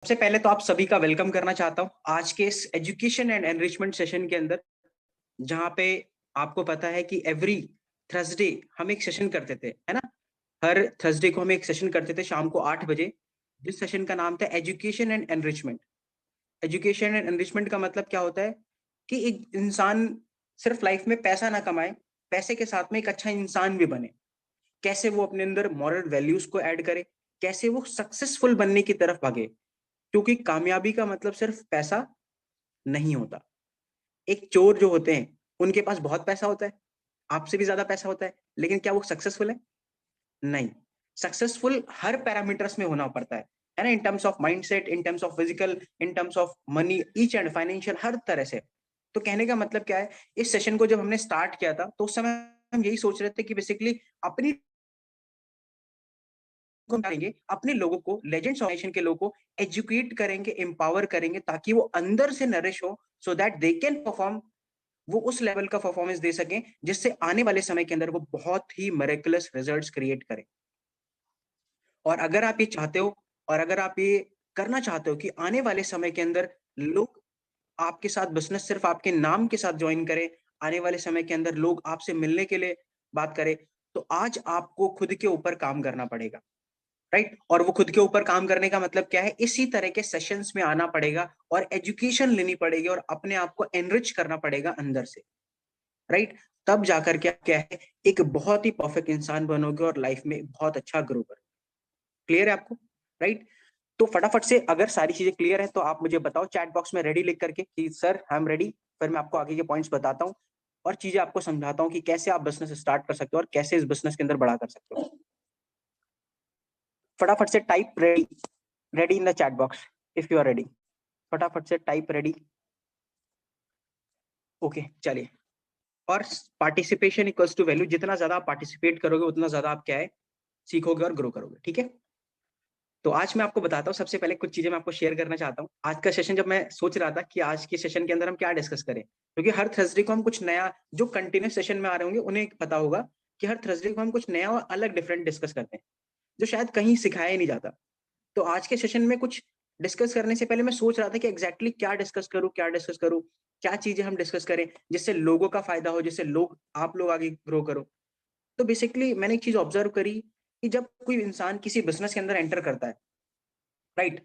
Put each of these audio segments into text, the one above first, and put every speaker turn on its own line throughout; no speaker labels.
सबसे पहले तो आप सभी का वेलकम करना चाहता हूँ आज के इस एजुकेशन एंड एनरिचमेंट सेशन के अंदर, जहाँ पे आपको पता है कि एवरी थर्सडे हम एक सेशन करते थे, है ना। हर थर्सडे को हम एक सेशन करते थे शाम को 8 बजे, जिस सेशन का नाम था education and enrichment. Education and enrichment का मतलब क्या होता है कि एक इंसान सिर्फ लाइफ में पैसा ना कमाए, पैसे के साथ में एक अच्छा इंसान भी बने। कैसे वो अपने अंदर मॉरल वैल्यूज को ऐड करे, कैसे वो सक्सेसफुल बनने की तरफ भागे, क्योंकि कामयाबी का मतलब सिर्फ पैसा नहीं होता। एक चोर जो होते हैं उनके पास बहुत पैसा होता है, आपसे भी ज्यादा पैसा होता है, लेकिन क्या वो सक्सेसफुल है? नहीं। सक्सेसफुल हर पैरामीटर्स में होना पड़ता है ना, in terms of mindset, in terms of physical, in terms of money, each and financial, हर तरह से। तो कहने का मतलब क्या है, इस सेशन को जब हमने स्टार्ट किया था तो उस समय हम यही सोच रहे थे कि बेसिकली अपनी को करेंगे, अपने लोगों को, लेजेंड्स ऑर्गेनाइजेशन के लोगों को एजुकेट करेंगे, एम्पावर करेंगे, ताकि वो अंदर से नरिश हो, so that they can perform, वो उस लेवल का परफॉर्मेंस दे सकें जिससे आने वाले समय के अंदर वो बहुत ही मिरेकलस रिजल्ट्स क्रिएट करें। और अगर आप ये चाहते हो, और अगर आप ये करना चाहते हो कि आने वाले समय के अंदर लोग आपके साथ बिजनेस सिर्फ आपके नाम के साथ ज्वाइन करें, आने वाले समय के अंदर लोग आपसे मिलने के लिए बात करें, तो आज आपको खुद के ऊपर काम करना पड़ेगा, राइट। और वो खुद के ऊपर काम करने का मतलब क्या है, इसी तरह के सेशंस में आना पड़ेगा और एजुकेशन लेनी पड़ेगी और अपने आप को एनरिच करना पड़ेगा अंदर से, राइट। तब जाकर क्या क्या है, एक बहुत ही परफेक्ट इंसान बनोगे और लाइफ में बहुत अच्छा ग्रो करोगे। क्लियर है आपको? राइट। तो फटाफट से अगर सारी चीजें क्लियर है तो आप मुझे बताओ चैट बॉक्स में रेडी लिख करके कि सर आई एम रेडी। फिर मैं आपको आगे के पॉइंट्स बताता हूँ और चीजें आपको समझाता हूँ कि कैसे आप बिजनेस स्टार्ट कर सकते हो और कैसे इस बिजनेस के अंदर बड़ा कर सकते हो। फटाफट से type ready, ready in the chat box if you are ready. फटाफट से टाइप रेडी। ओके, चलिए। और पार्टिसिपेशन इक्वल्स टू वैल्यू, जितना ज्यादा आप पार्टिसिपेट करोगे उतना ज्यादा आप क्या है, सीखोगे और ग्रो करोगे। ठीक है। तो आज मैं आपको बताता हूँ, सबसे पहले कुछ चीजें मैं आपको शेयर करना चाहता हूँ। आज का सेशन जब मैं सोच रहा था कि आज के सेशन के अंदर हम क्या डिस्कस करें, क्योंकि हर थर्सडे को हम कुछ नया, जो कंटिन्यूस सेशन में आ रहे होंगे उन्हें पता होगा कि हर थर्सडे को हम कुछ नया और अलग डिफरेंट डिस्कस करते हैं, जो शायद कहीं सिखाया ही नहीं जाता। तो आज के सेशन में कुछ डिस्कस करने से पहले मैं सोच रहा था कि एग्जैक्टली क्या डिस्कस करूं, क्या डिस्कस करूं, क्या चीजें हम डिस्कस करें जिससे लोगों का फायदा हो, जिससे लोग, आप लोग आगे ग्रो करो। तो बेसिकली मैंने एक चीज ऑब्जर्व करी कि जब कोई इंसान किसी बिजनेस के अंदर एंटर करता है, राइट,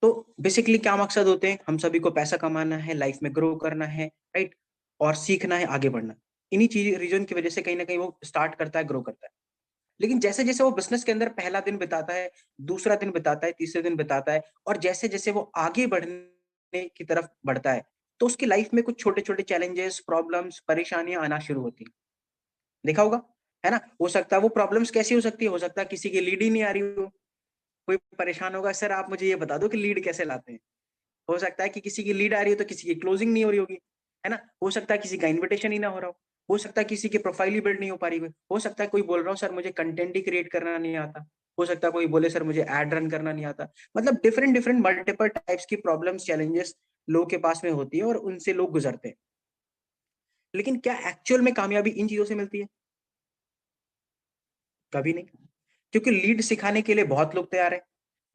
तो बेसिकली क्या मकसद होते हैं, हम सभी को पैसा कमाना है, लाइफ में ग्रो करना है, राइट, और सीखना है, आगे बढ़ना। इन्हीं चीज रीजन की वजह से कहीं ना कहीं वो स्टार्ट करता है, ग्रो करता है। लेकिन जैसे जैसे वो बिजनेस के अंदर पहला दिन बिताता है, दूसरा दिन बिताता है, तीसरे दिन बिताता है, और जैसे जैसे वो आगे बढ़ने की तरफ बढ़ता है, तो उसकी लाइफ में कुछ छोटे छोटे चैलेंजेस, प्रॉब्लम्स, परेशानियां आना शुरू होती हैं। देखा होगा, है ना। हो सकता है वो प्रॉब्लम्स कैसी हो सकता है किसी की लीड ही नहीं आ रही हो, कोई परेशान होगा, सर आप मुझे ये बता दो कि लीड कैसे लाते हैं। हो सकता है कि किसी की लीड आ रही है तो किसी की क्लोजिंग नहीं हो रही होगी, है ना। हो सकता है किसी का इन्विटेशन ही ना हो रहा हो सकता है किसी की प्रोफाइल ही बिल्ड नहीं हो पा रही हो सकता है कोई बोल रहा हो सर मुझे कंटेंट ही क्रिएट करना नहीं आता, हो सकता है कोई बोले सर मुझे एड रन करना नहीं आता। मतलब डिफरेंट डिफरेंट मल्टीपल टाइप्स की प्रॉब्लम्स, चैलेंजेस लोगों के पास में होती है और उनसे लोग गुजरते हैं। लेकिन क्या एक्चुअल में कामयाबी इन चीजों से मिलती है? कभी नहीं। क्योंकि लीड सिखाने के लिए बहुत लोग तैयार हैं,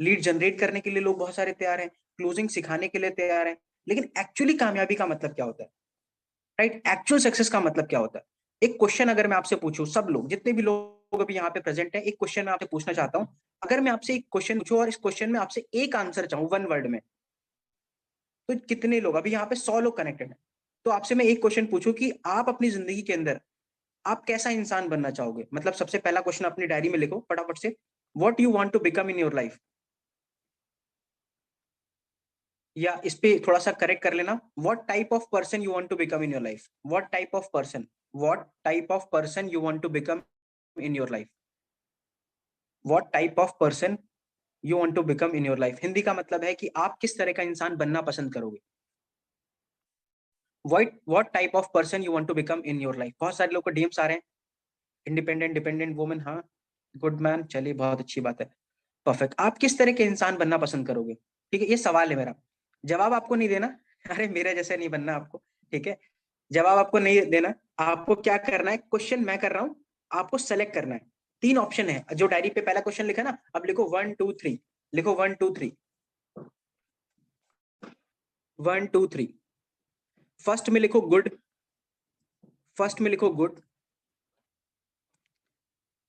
लीड जनरेट करने के लिए लोग बहुत सारे तैयार हैं, क्लोजिंग सिखाने के लिए तैयार हैं, लेकिन एक्चुअली कामयाबी का मतलब क्या होता है, राइट, एक्चुअल सक्सेस का मतलब क्या होता है? एक क्वेश्चन अगर मैं आपसे पूछूं, सब लोग, जितने भी लोग अभी यहाँ पे प्रेजेंट हैं, एक क्वेश्चन मैं आपसे पूछना चाहता हूं। अगर मैं आपसे एक क्वेश्चन पूछूं और इस क्वेश्चन में आपसे एक आंसर चाहूं वन वर्ड में, तो कितने लोग, अभी यहाँ पे 100 लोग कनेक्टेड हैं, तो आपसे मैं एक क्वेश्चन पूछूं कि आप अपनी जिंदगी के अंदर आप कैसा इंसान बनना चाहोगे? मतलब सबसे पहला क्वेश्चन अपनी डायरी में लिखो फटाफट से, what you want to become in your life. या इस पे थोड़ा सा करेक्ट कर लेना, what type of person you want to become in your life, what type of person, what type of person you want to become in your life, what type of person you want to become in your life. Hindi का मतलब है कि आप किस तरह का इंसान बनना पसंद करोगे। What type of person you want to become in your life. बहुत सारे लोग को डीएम्स आ रहे हैं, इंडिपेंडेंट, डिपेंडेंट वुमन, हाँ, गुड मैन, चलिए बहुत अच्छी बात है, परफेक्ट। आप किस तरह के इंसान बनना पसंद करोगे? ठीक है, ये सवाल है मेरा, जवाब आपको नहीं देना। अरे मेरे जैसे नहीं बनना आपको, ठीक है। जवाब आपको नहीं देना, आपको क्या करना है, क्वेश्चन मैं कर रहा हूं, आपको सेलेक्ट करना है। 3 ऑप्शन है, जो डायरी पे पहला क्वेश्चन लिखा ना, अब लिखो 1 2 3, लिखो 1 2 3, 1 2 3। फर्स्ट में लिखो गुड, फर्स्ट में लिखो गुड,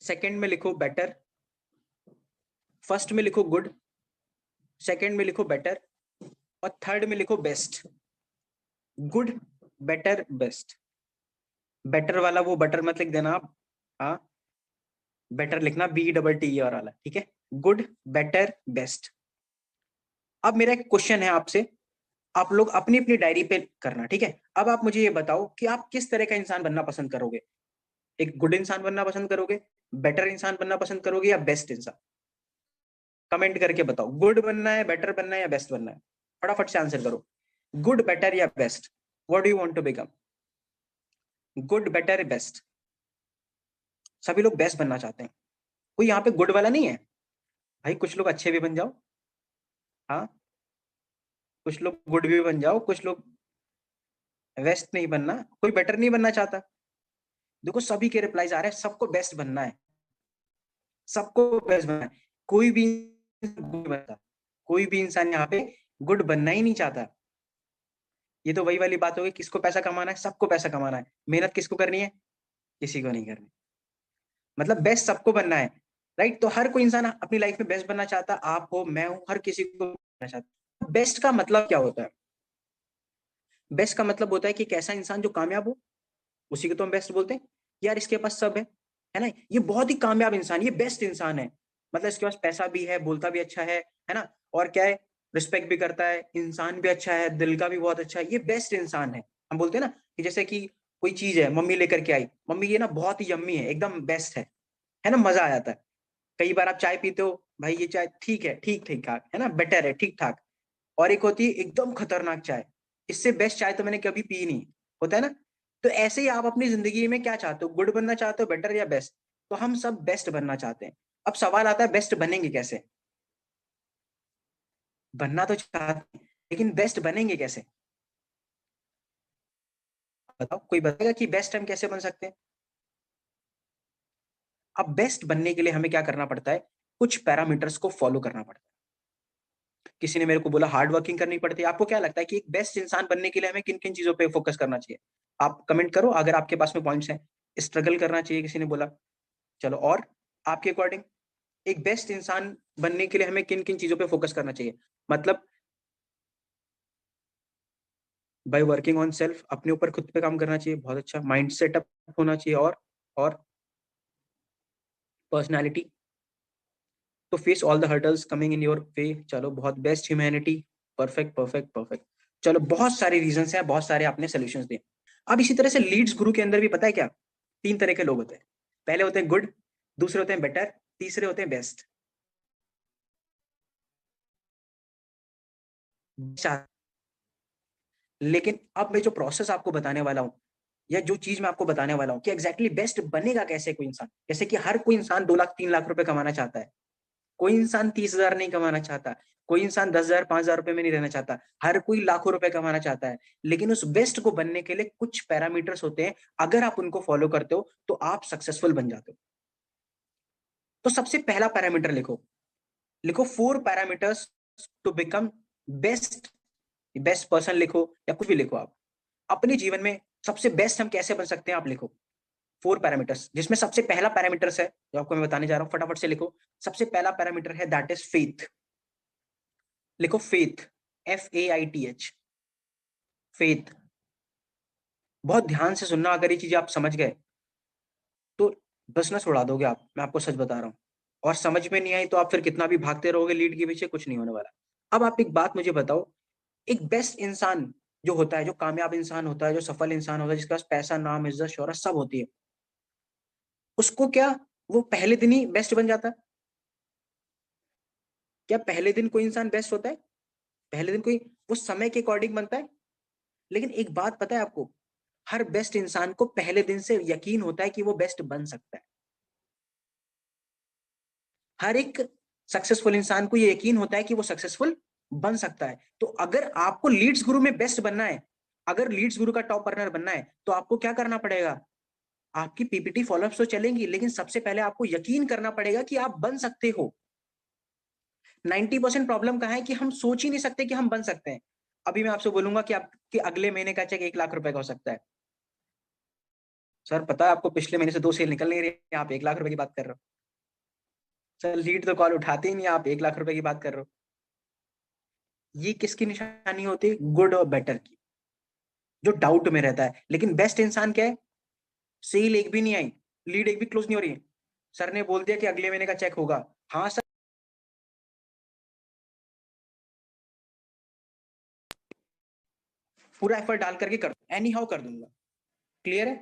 सेकंड में लिखो बेटर, फर्स्ट में लिखो गुड, सेकंड में लिखो बेटर, और थर्ड में लिखो best. Good better best. Better वाला वो बटर मत लिख देना आप, हाँ, बेटर लिखना BETTER वाला, ठीक है। Good better best. अब मेरा एक क्वेश्चन है आपसे, आप लोग अपनी अपनी डायरी पे करना, ठीक है। अब आप मुझे ये बताओ कि आप किस तरह का इंसान बनना पसंद करोगे। एक गुड इंसान बनना पसंद करोगे, बेटर इंसान बनना पसंद करोगे, या बेस्ट इंसान। कमेंट करके बताओ, गुड बनना है, बेटर बनना है, या बेस्ट बनना है। फटाफट से आंसर करो, गुड बेटर या best. What do you want to become, good better best. सभी लोग बेस्ट बनना चाहते हैं, कोई यहाँ पे गुड वाला नहीं है भाई। कुछ लोग अच्छे भी बन जाओ, हाँ, कुछ लोग गुड भी बन जाओ, कुछ लोग वेस्ट नहीं बनना, कोई बेटर नहीं बनना चाहता। देखो सभी के रिप्लाईज आ रहे हैं, सबको बेस्ट बनना है, सबको बेस्ट बनना है। कोई भी गुड बनता, कोई भी इंसान यहाँ पे गुड बनना ही नहीं चाहता। ये तो वही वाली बात होगी, किसको पैसा कमाना है, सबको पैसा कमाना है। मेहनत किसको करनी है, किसी को नहीं करनी। मतलब बेस्ट सबको बनना है, राइट। तो हर कोई इंसान अपनी लाइफ में बेस्ट बनना चाहता, आप हो, मैं हूं, हर किसी को बनना चाहता। बेस्ट का मतलब क्या होता है, बेस्ट का मतलब होता है कि एक ऐसा इंसान जो कामयाब हो, उसी को तो हम बेस्ट बोलते हैं। यार इसके पास सब है ना, ये बहुत ही कामयाब इंसान, ये बेस्ट इंसान है। मतलब इसके पास पैसा भी है, बोलता भी अच्छा है ना, और क्या है, रिस्पेक्ट भी करता है, इंसान भी अच्छा है, दिल का भी बहुत अच्छा है, ये बेस्ट इंसान है। हम बोलते हैं ना कि जैसे कि कोई चीज है, मम्मी लेकर के आई, मम्मी ये ना बहुत ही यम्मी है, एकदम बेस्ट है ना, मजा आ जाता है। कई बार आप चाय पीते हो, भाई ये चाय ठीक है, ठीक ठीक ठाक है ना, बेटर है, ठीक ठाक। और एक होती है एकदम खतरनाक चाय, इससे बेस्ट चाय तो मैंने कभी पी नहीं, होता है ना। तो ऐसे ही आप अपनी जिंदगी में क्या चाहते हो, गुड बनना चाहते हो, बेटर या बेस्ट। तो हम सब बेस्ट बनना चाहते हैं। अब सवाल आता है बेस्ट बनेंगे कैसे। बनना तो चाहते हैं, लेकिन बेस्ट बनेंगे कैसे। बताओ, कोई बताएगा कि बेस्ट हम कैसे बन सकते हैं। अब बेस्ट बनने के लिए हमें क्या करना पड़ता है, कुछ पैरामीटर्स को फॉलो करना पड़ता है। किसी ने मेरे को बोला हार्ड वर्किंग करनी पड़ती है। आपको क्या लगता है कि एक बेस्ट इंसान बनने के लिए हमें किन किन चीजों पे फोकस करना चाहिए। आप कमेंट करो अगर आपके पास में पॉइंट्स हैं। स्ट्रगल करना चाहिए, किसी ने बोला। चलो, और आपके अकॉर्डिंग एक बेस्ट इंसान बनने के लिए हमें किन किन चीजों पे फोकस करना चाहिए। मतलब बाय वर्किंग ऑन सेल्फ, अपने ऊपर खुद पे काम करना चाहिए, बहुत अच्छा माइंड सेटअप होना चाहिए, और पर्सनालिटी तो face all the hurdles coming in your way. चलो बहुत best, humanity, perfect perfect perfect. चलो बहुत सारे रीजंस हैं, बहुत सारे आपने सोल्यूशंस दिए। अब इसी तरह से लीड्स गुरु के अंदर भी पता है क्या, तीन तरह के लोग होते हैं। पहले होते हैं गुड, दूसरे होते हैं बेटर, तीसरे होते हैं बेस्ट। लेकिन अब मैं जो प्रोसेस आपको बताने वाला हूँ, या जो चीज मैं आपको बताने वाला हूँ कि एग्जैक्टली बेस्ट बनेगा कैसे कोई इंसान। जैसे कि हर कोई इंसान 2 लाख 3 लाख रुपए कमाना चाहता है, कोई इंसान 30,000 नहीं कमाना चाहता, कोई इंसान 10,000 5,000 रुपए में नहीं रहना चाहता, हर कोई लाखों रुपए कमाना चाहता है। लेकिन उस बेस्ट को बनने के लिए कुछ पैरामीटर्स होते हैं, अगर आप उनको फॉलो करते हो तो आप सक्सेसफुल बन जाते हो। तो सबसे पहला पैरामीटर लिखो, लिखो 4 parameters to become best, best person लिखो, या कुछ भी लिखो आप अपने जीवन में। सबसे बेस्ट हम कैसे बन सकते हैं, आप लिखो 4 पैरामीटर्स, जिसमें सबसे पहला पैरामीटर्स है जो आपको मैं बताने जा रहा हूं, फटाफट से लिखो। सबसे पहला पैरामीटर है दैट इज फेथ। लिखो फेथ, FAITH, फेथ। बहुत ध्यान से सुनना, अगर ये चीज आप समझ गए तो बिजनेस उड़ा दोगे आप, मैं आपको सच बता रहा हूँ। और समझ में नहीं आई तो आप फिर कितना भी भागते रहोगे लीड के पीछे, कुछ नहीं होने वाला। अब आप एक बात मुझे बताओ, एक बेस्ट इंसान जो होता है, जो कामयाब इंसान होता है, जो सफल इंसान होता है, जिसके पास पैसा नाम इज्जत शोहरत सब होती है, उसको क्या वो पहले दिन ही बेस्ट बन जाता है। क्या पहले दिन कोई इंसान बेस्ट होता है, पहले दिन कोई, वो समय के अकॉर्डिंग बनता है। लेकिन एक बात पता है आपको, हर बेस्ट इंसान को पहले दिन से यकीन होता है कि वो बेस्ट बन सकता है। हर एक सक्सेसफुल इंसान को ये यकीन होता है कि वो सक्सेसफुल बन सकता है। तो अगर आपको लीड्स गुरु में बेस्ट बनना है, अगर लीड्स गुरु का टॉप अर्नर बनना है, तो आपको क्या करना पड़ेगा, आपकी पीपीटी फॉलोअप्स तो चलेंगी, लेकिन सबसे पहले आपको यकीन करना पड़ेगा कि आप बन सकते हो। 90% प्रॉब्लम कहाँ है कि हम सोच ही नहीं सकते कि हम बन सकते हैं। अभी मैं आपसे बोलूंगा कि आपके अगले महीने का चेक 1 लाख रुपए का हो सकता है। सर पता है आपको पिछले महीने से 2 सेल निकल नहीं रही, आप 1 लाख रुपए की बात कर रहे हो। सर लीड तो कॉल उठाते ही नहीं, आप 1 लाख रुपए की बात कर रहे हो। ये किसकी निशानी होती है? गुड और बेटर की, जो डाउट में रहता है। लेकिन बेस्ट इंसान क्या है? सेल एक भी नहीं आई, लीड एक भी क्लोज नहीं हो रही है, सर ने बोल दिया कि अगले महीने का चेक होगा। हाँ सर, पूरा एफर्ट डाल करके कर एनी हाउ कर दूंगा। क्लियर है?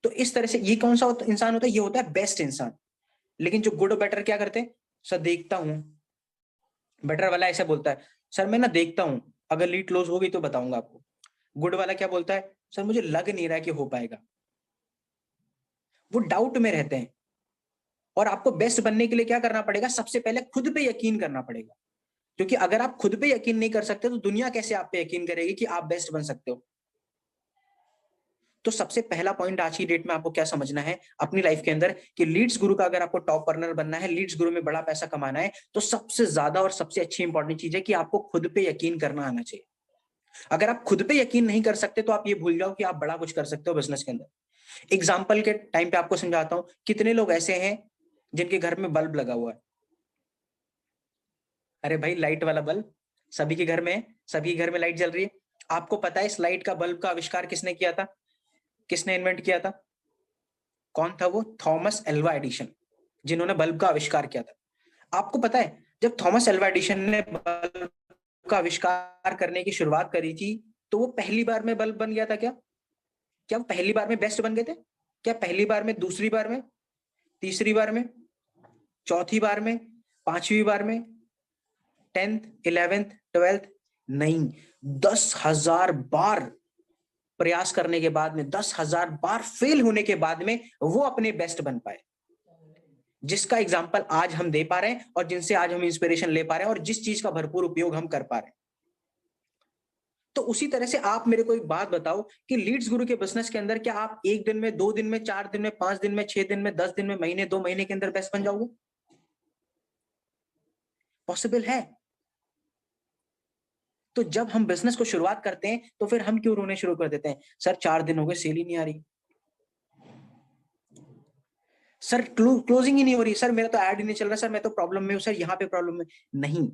तो इस तरह से ये कौन सा इंसान होता है? ये होता है बेस्ट इंसान। लेकिन जो गुड और बेटर क्या करते हैं? सर देखता हूं। बेटर वाला ऐसा बोलता है, सर मैं ना देखता हूं, अगर लीड क्लोज हो गई तो बताऊंगा आपको। गुड वाला क्या बोलता है? सर मुझे लग नहीं रहा है कि हो पाएगा। वो डाउट में रहते हैं। और आपको बेस्ट बनने के लिए क्या करना पड़ेगा? सबसे पहले खुद पे यकीन करना पड़ेगा। क्योंकि अगर आप खुद पे यकीन नहीं कर सकते तो दुनिया कैसे आप पे यकीन करेगी कि आप बेस्ट बन सकते हो? तो सबसे पहला पॉइंट आज की डेट में आपको क्या समझना है अपनी लाइफ के अंदर, कि लीड्स गुरु का अगर आपको टॉप अर्नर बनना है, लीड्स गुरु में बड़ा पैसा कमाना है, तो सबसे ज्यादा और सबसे अच्छी इंपॉर्टेंट चीज है कि आपको खुद पे यकीन करना आना चाहिए। अगर आप खुद पे यकीन नहीं कर सकते तो आप ये भूल जाओ कि आप बड़ा कुछ कर सकते हो बिजनेस के अंदर। एग्जाम्पल के टाइम पे आपको समझाता हूं, कितने लोग ऐसे हैं जिनके घर में बल्ब लगा हुआ है? अरे भाई लाइट वाला बल्ब सभी के घर में है, सभी घर में लाइट जल रही है। आपको पता है इस लाइट का बल्ब का आविष्कार किसने किया था? किसने इन्वेंट किया था? कौन था वो? थॉमस एल्वा एडिशन, जिन्होंने बल्ब का आविष्कार किया था। आपको पता है जब थॉमस एल्वा एडिशन ने बल्ब का आविष्कार करने की शुरुआत करी थी, तो वो पहली बार में बल्ब बन गया था क्या? क्या वो पहली बार में बेस्ट बन गए थे? क्या पहली बार में, दूसरी बार में, तीसरी बार में, चौथी बार में, पांचवी बार में, 10th 11th 12th? नहीं, 10,000 बार प्रयास करने के बाद में, 10,000 बार फेल होने के बाद में वो अपने बेस्ट बन पाए, जिसका एग्जाम्पल आज हम दे पा रहे हैं और जिनसे आज हम इंस्पिरेशन ले पा रहे हैं और जिस चीज का भरपूर उपयोग हम कर पा रहे हैं। तो उसी तरह से आप मेरे को एक बात बताओ कि लीड्स गुरु के बिजनेस के अंदर क्या आप 1 दिन में, 2 दिन में, 4 दिन में, 5 दिन में, 6 दिन में, 10 दिन में, महीने, 2 महीने के अंदर बेस्ट बन जाओगे? पॉसिबल है। तो जब हम बिजनेस को शुरुआत करते हैं तो फिर हम क्यों रोने शुरू कर देते हैं? सर 4 दिन हो गए, सेल ही नहीं आ रही, सर क्लोजिंग ही नहीं हो रही, सर मेरा तो ऐड ही नहीं चल रहा, सर मैं तो प्रॉब्लम में हूं, सर यहाँ पे प्रॉब्लम में। नहीं,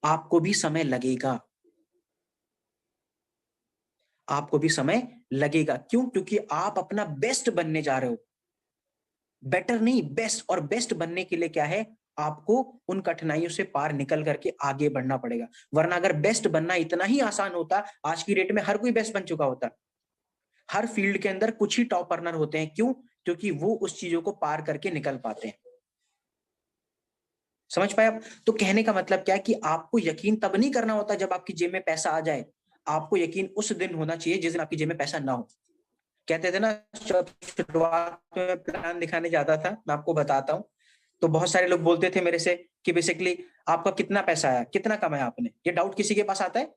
आपको भी समय लगेगा, आपको भी समय लगेगा। क्यों? क्योंकि आप अपना बेस्ट बनने जा रहे हो, बेटर नहीं बेस्ट। और बेस्ट बनने के लिए क्या है? आपको उन कठिनाइयों से पार निकल करके आगे बढ़ना पड़ेगा। वरना अगर बेस्ट बनना इतना ही आसान होता, आज की डेट में हर कोई बेस्ट बन चुका होता। हर फील्ड के अंदर कुछ ही टॉप अर्नर होते हैं। क्यों? क्योंकि वो उस चीजों को पार करके निकल पाते हैं। समझ पाए आप? तो कहने का मतलब क्या है कि आपको यकीन तब नहीं करना होता जब आपकी जेब में पैसा आ जाए, आपको यकीन उस दिन होना चाहिए जिस दिन आपकी जेब में पैसा ना हो। कहते थे ना, जब शुरुआत में प्लान दिखाने जाता था, मैं आपको बताता हूँ, तो बहुत सारे लोग बोलते थे मेरे से कि बेसिकली आपका कितना पैसा आया, कितना कमाया आपने? ये डाउट किसी के पास आता है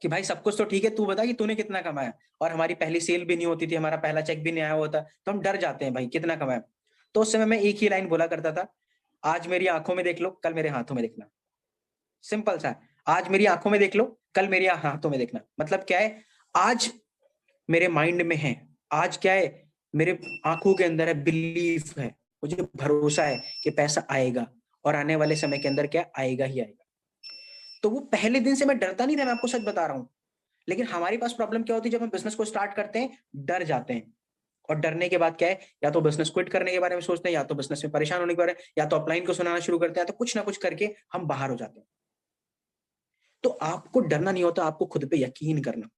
कि भाई सब कुछ तो ठीक है, तू बता कि तूने कितना कमाया। और हमारी पहली सेल भी नहीं होती थी, हमारा पहला चेक भी नहीं आया होता, तो हम डर जाते हैं भाई कितना कमाया। तो उस समय मैं एक ही लाइन बोला करता था, आज मेरी आंखों में देख लो, कल मेरे हाथों में देखना। सिंपल सा, आज मेरी आंखों में देख लो, कल मेरे हाथों में देखना। मतलब क्या है? आज मेरे माइंड में है, आज क्या है, मेरे आंखों के अंदर है, बिलीफ है, मुझे भरोसा है कि पैसा आएगा और आने वाले समय के अंदर क्या आएगा ही आएगा। तो वो पहले दिन से मैं डरता नहीं था, मैं आपको सच बता रहा हूं। लेकिन हमारे पास प्रॉब्लम क्या होती है? जब हम बिजनेस को स्टार्ट करते हैं डर जाते हैं, और डरने के बाद क्या है, या तो बिजनेस क्विट करने के बारे में सोचते हैं, या तो बिजनेस में परेशान होने के बारे में, या तो अपलाइन को सुनाना शुरू करते हैं, तो कुछ ना कुछ करके हम बाहर हो जाते हैं। तो आपको डरना नहीं होता, आपको खुद पे यकीन करना।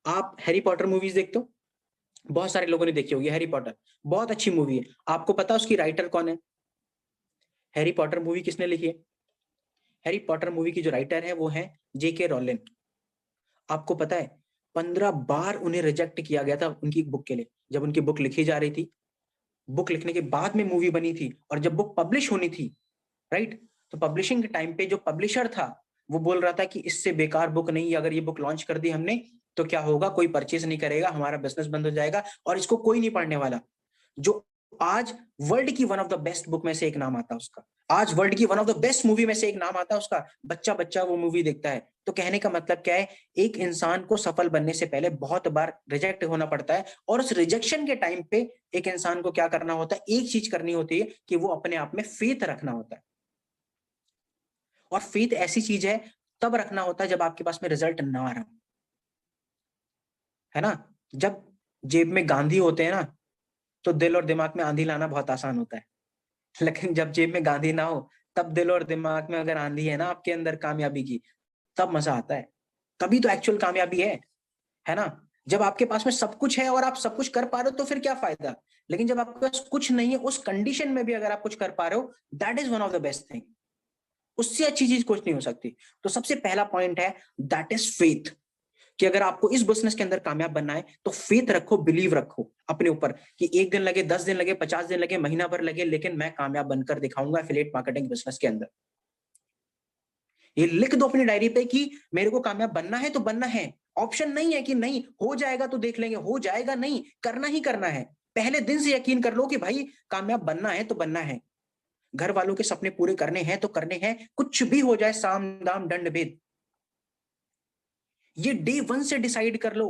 आप हैरी पॉटर मूवीज देखते हो? बहुत सारे लोगों ने देखी होगी हैरी पॉटर, बहुत अच्छी मूवी है। आपको पता है उसकी राइटर कौन है? हैरी पॉटर मूवी किसने लिखी है? हैरी पॉटर मूवी की जो राइटर है वो है जेके रोलिन। आपको पता है 15 बार उन्हें रिजेक्ट किया गया था उनकी बुक के लिए। जब उनकी बुक लिखी जा रही थी, बुक लिखने के बाद में मूवी बनी थी, और जब बुक पब्लिश होनी थी, राइट, तो पब्लिशिंग के टाइम पे जो पब्लिशर था वो बोल रहा था कि इससे बेकार बुक नहीं, अगर ये बुक लॉन्च कर दी हमने तो क्या होगा, कोई परचेज नहीं करेगा, हमारा बिजनेस बंद हो जाएगा और इसको कोई नहीं पढ़ने वाला। जो आज वर्ल्ड की one of the best book में से एक नाम आता है उसका, आज वर्ल्ड की one of the best movie में से एक नाम आता है उसका, बच्चा बच्चा वो मूवी देखता है। तो कहने का मतलब क्या है, एक इंसान को सफल बनने से पहले बहुत बार रिजेक्ट होना पड़ता है, और उस रिजेक्शन के टाइम पे एक इंसान को क्या करना होता है, एक चीज करनी होती है कि वो अपने आप में फेथ रखना होता है। और फेथ ऐसी चीज है तब रखना होता है जब आपके पास में रिजल्ट ना आ रहा, है ना। जब जेब में गांधी होते हैं ना, तो दिल और दिमाग में आंधी लाना बहुत आसान होता है। लेकिन जब जेब में गांधी ना हो, तब दिल और दिमाग में अगर आंधी है ना आपके अंदर कामयाबी की, तब मजा आता है। तभी तो एक्चुअल कामयाबी है ना। जब आपके पास में सब कुछ है और आप सब कुछ कर पा रहे हो तो फिर क्या फायदा। लेकिन जब आपके पास कुछ नहीं है, उस कंडीशन में भी अगर आप कुछ कर पा रहे हो, that is one of the best thing. उससे अच्छी चीज कुछ नहीं हो सकती। तो सबसे पहला पॉइंट है, दैट इज फेथ। कि अगर आपको इस बिजनेस के अंदर कामयाब बनना है तो फेथ रखो, बिलीव रखो अपने ऊपर, कि 1 दिन लगे, 10 दिन लगे, 50 दिन लगे, महीना भर लगे, लेकिन मैं कामयाब बनकर दिखाऊंगा एफिलिएट मार्केटिंग बिजनेस के अंदर। ये लिख दो अपनी डायरी पे कि मेरे को कामयाब बनना है तो बनना है। ऑप्शन नहीं है कि नहीं हो जाएगा तो देख लेंगे, हो जाएगा नहीं, करना ही करना है। पहले दिन से यकीन कर लो कि भाई कामयाब बनना है तो बनना है। घर वालों के सपने पूरे करने हैं तो करने हैं, कुछ भी हो जाए, साम दाम दंड भेद। ये डे 1 से डिसाइड कर लो।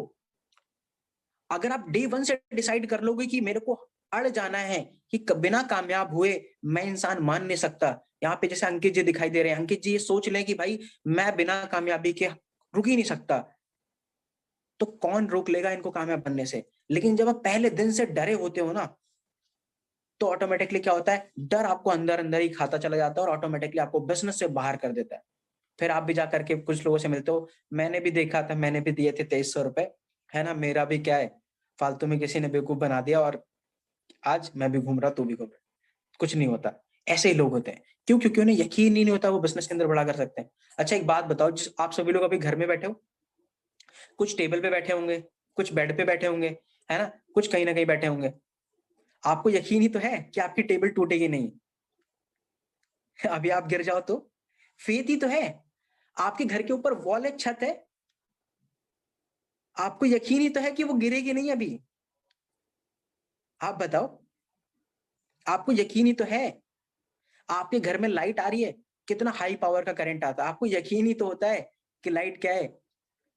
अगर आप डे 1 से डिसाइड कर लोगे कि मेरे को अड़ जाना है, कि बिना कामयाब हुए मैं इंसान मान नहीं सकता। यहाँ पे जैसे अंकित जी दिखाई दे रहे हैं, अंकित जी ये सोच लें कि भाई मैं बिना कामयाबी के रुक ही नहीं सकता, तो कौन रोक लेगा इनको कामयाब बनने से। लेकिन जब आप पहले दिन से डरे होते हो ना, तो ऑटोमेटिकली क्या होता है, डर आपको अंदर अंदर ही खाता चला जाता है और ऑटोमेटिकली आपको बिजनेस से बाहर कर देता है। फिर आप भी जाकर के कुछ लोगों से मिलते हो, मैंने भी देखा था, मैंने भी दिए थे 2300 रुपए, है ना, मेरा भी क्या है, फालतू में किसी ने बेवकूफ बना दिया और आज मैं भी घूम रहा, तू भी घूम रहा, कुछ नहीं होता। ऐसे ही लोग होते हैं। क्यों? क्योंकि उन्हें यकीन ही नहीं होता वो बिजनेस के अंदर बड़ा कर सकते हैं। अच्छा एक बात बताओ, जिस आप सभी लोग अभी घर में बैठे हो, कुछ टेबल पे बैठे होंगे, कुछ बेड पे बैठे होंगे, है ना, कुछ कहीं ना कहीं बैठे होंगे। आपको यकीन ही तो है कि आपकी टेबल टूटेगी नहीं। अभी आप गिर जाओ तो फेथ ही तो है। आपके घर के ऊपर वॉल है, छत है, आपको यकीन ही तो है कि वो गिरेगी नहीं अभी। आप बताओ, आपको यकीन ही तो है। आपके घर में लाइट आ रही है, कितना हाई पावर का करंट आता है, आपको यकीन ही तो होता है कि लाइट क्या है,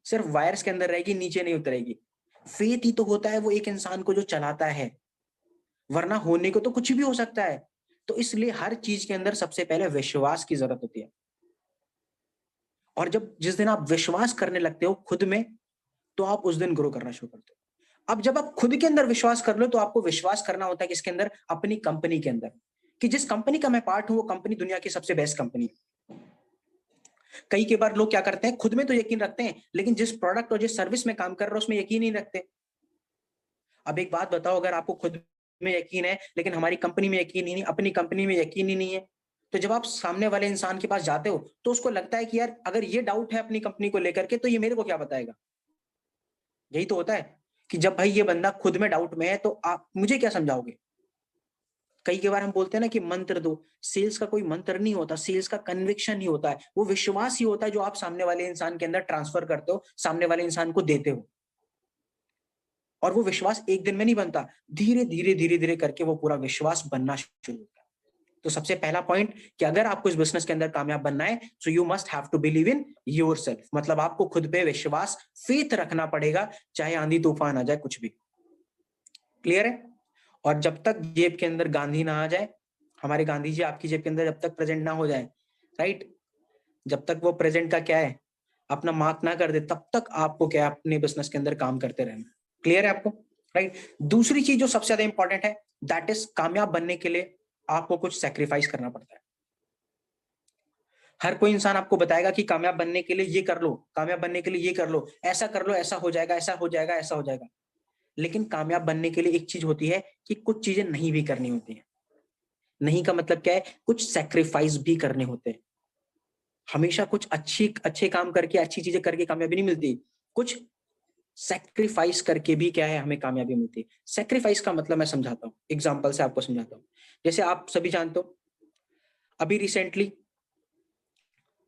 सिर्फ वायर्स के अंदर रहेगी, नीचे नहीं उतरेगी। फेथ ही तो होता है वो एक इंसान को जो चलाता है, वरना होने को तो कुछ भी हो सकता है। तो इसलिए हर चीज के अंदर सबसे पहले विश्वास की जरूरत होती है। और जब जिस दिन आप विश्वास करने लगते हो खुद में, तो आप उस दिन ग्रो करना शुरू करते हो। अब जब आप खुद के अंदर विश्वास कर लो, तो आपको विश्वास करना होता है किसके अंदर, अपनी कंपनी के अंदर, कि जिस कंपनी का मैं पार्ट हूं वो कंपनी दुनिया की सबसे बेस्ट कंपनी है। कई के बार लोग क्या करते हैं, खुद में तो यकीन रखते हैं, लेकिन जिस प्रोडक्ट और जिस सर्विस में काम कर रहे हो उसमें यकीन नहीं रखते। अब एक बात बताओ, अगर आपको खुद में यकीन है लेकिन हमारी कंपनी में यकीन ही नहीं, अपनी कंपनी में यकीन ही नहीं है, तो जब आप सामने वाले इंसान के पास जाते हो तो उसको लगता है कि यार अगर ये डाउट है अपनी कंपनी को लेकर के, तो ये मेरे को क्या बताएगा। यही तो होता है कि जब भाई ये बंदा खुद में डाउट में है तो आप मुझे क्या समझाओगे। कई के बार हम बोलते हैं ना कि मंत्र दो, सेल्स का कोई मंत्र नहीं होता, सेल्स का कन्विक्शन ही होता है, वो विश्वास ही होता है जो आप सामने वाले इंसान के अंदर ट्रांसफर करते हो, सामने वाले इंसान को देते हो। और वो विश्वास एक दिन में नहीं बनता, धीरे धीरे धीरे धीरे करके वो पूरा विश्वास बनना शुरू होता है। तो सबसे पहला पॉइंट कि अगर आपको इस बिजनेस के अंदर कामयाब बनना है, so you must have to believe in yourself. मतलब आपको खुद पे विश्वास, फेथ रखना पड़ेगा, चाहे आंधी तूफान आ जाए, कुछ भी। क्लियर है? और जब तक जेब के अंदर गांधी ना आ जाए, हमारे गांधी जी आपकी जेब के अंदर जब तक प्रेजेंट ना हो जाए, राइट, जब तक वो प्रेजेंट का क्या है, अपना मार्क ना कर दे, तब तक आपको क्या है, अपने बिजनेस के अंदर काम करते रहना। क्लियर है आपको? राइट। दूसरी चीज जो सबसे ज्यादा इंपॉर्टेंट है, दैट इज कामयाब बनने के लिए आपको कुछ सेक्रीफाइस करना पड़ता है। हर कोई इंसान आपको बताएगा कि कामयाब बनने के लिए ये कर लो, कामयाब बनने के लिए ये कर लो, ऐसा कर लो, ऐसा हो जाएगा, ऐसा हो जाएगा, ऐसा हो जाएगा। लेकिन कामयाब बनने के लिए एक चीज होती है कि कुछ चीजें नहीं भी करनी होती है। नहीं का मतलब क्या है, कुछ सेक्रीफाइस भी करने होते हैं। हमेशा कुछ अच्छे काम करके, अच्छी चीजें करके कामयाबी नहीं मिलती। कुछ सेक्रीफाइस करके भी क्या है, हमें कामयाबी मिलती है। सेक्रीफाइस का मतलब मैं समझाता हूँ, एग्जाम्पल से आपको समझाता हूँ। जैसे आप सभी जानते हो, अभी रिसेंटली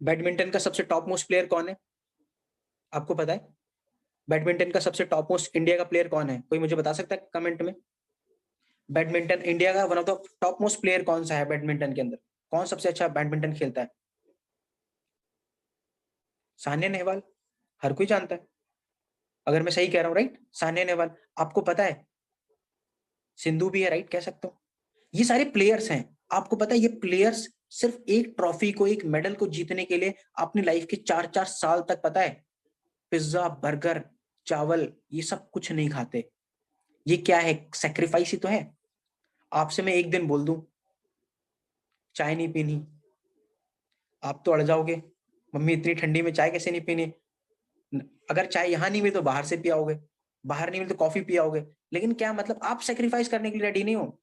बैडमिंटन का सबसे टॉप मोस्ट प्लेयर कौन है, आपको पता है? बैडमिंटन का सबसे टॉप मोस्ट इंडिया का प्लेयर कौन है, कोई मुझे बता सकता है कमेंट में? बैडमिंटन इंडिया का one of the top most player कौन सा है बैडमिंटन के अंदर? कौन सबसे अच्छा बैडमिंटन खेलता है? सानिया नेहवाल, हर कोई जानता है। अगर मैं सही कह रहा हूँ राइट, सानिया नेहवाल। आपको पता है सिंधु भी है राइट, कह सकते हो। ये सारे प्लेयर्स हैं। आपको पता है ये प्लेयर्स सिर्फ एक ट्रॉफी को, एक मेडल को जीतने के लिए अपनी लाइफ के 4-4 साल तक, पता है, पिज्जा, बर्गर, चावल, ये सब कुछ नहीं खाते। ये क्या है? सेक्रीफाइस ही तो है। आपसे मैं एक दिन बोल दूं चाय नहीं पीनी, आप तो अड़ जाओगे, मम्मी इतनी ठंडी में चाय कैसे नहीं पीनी। अगर चाय यहाँ नहीं मिली तो बाहर से पियाओगे, बाहर नहीं मिली तो कॉफी पियाओगे। लेकिन क्या मतलब आप सेक्रीफाइस करने के लिए रेडी नहीं हो।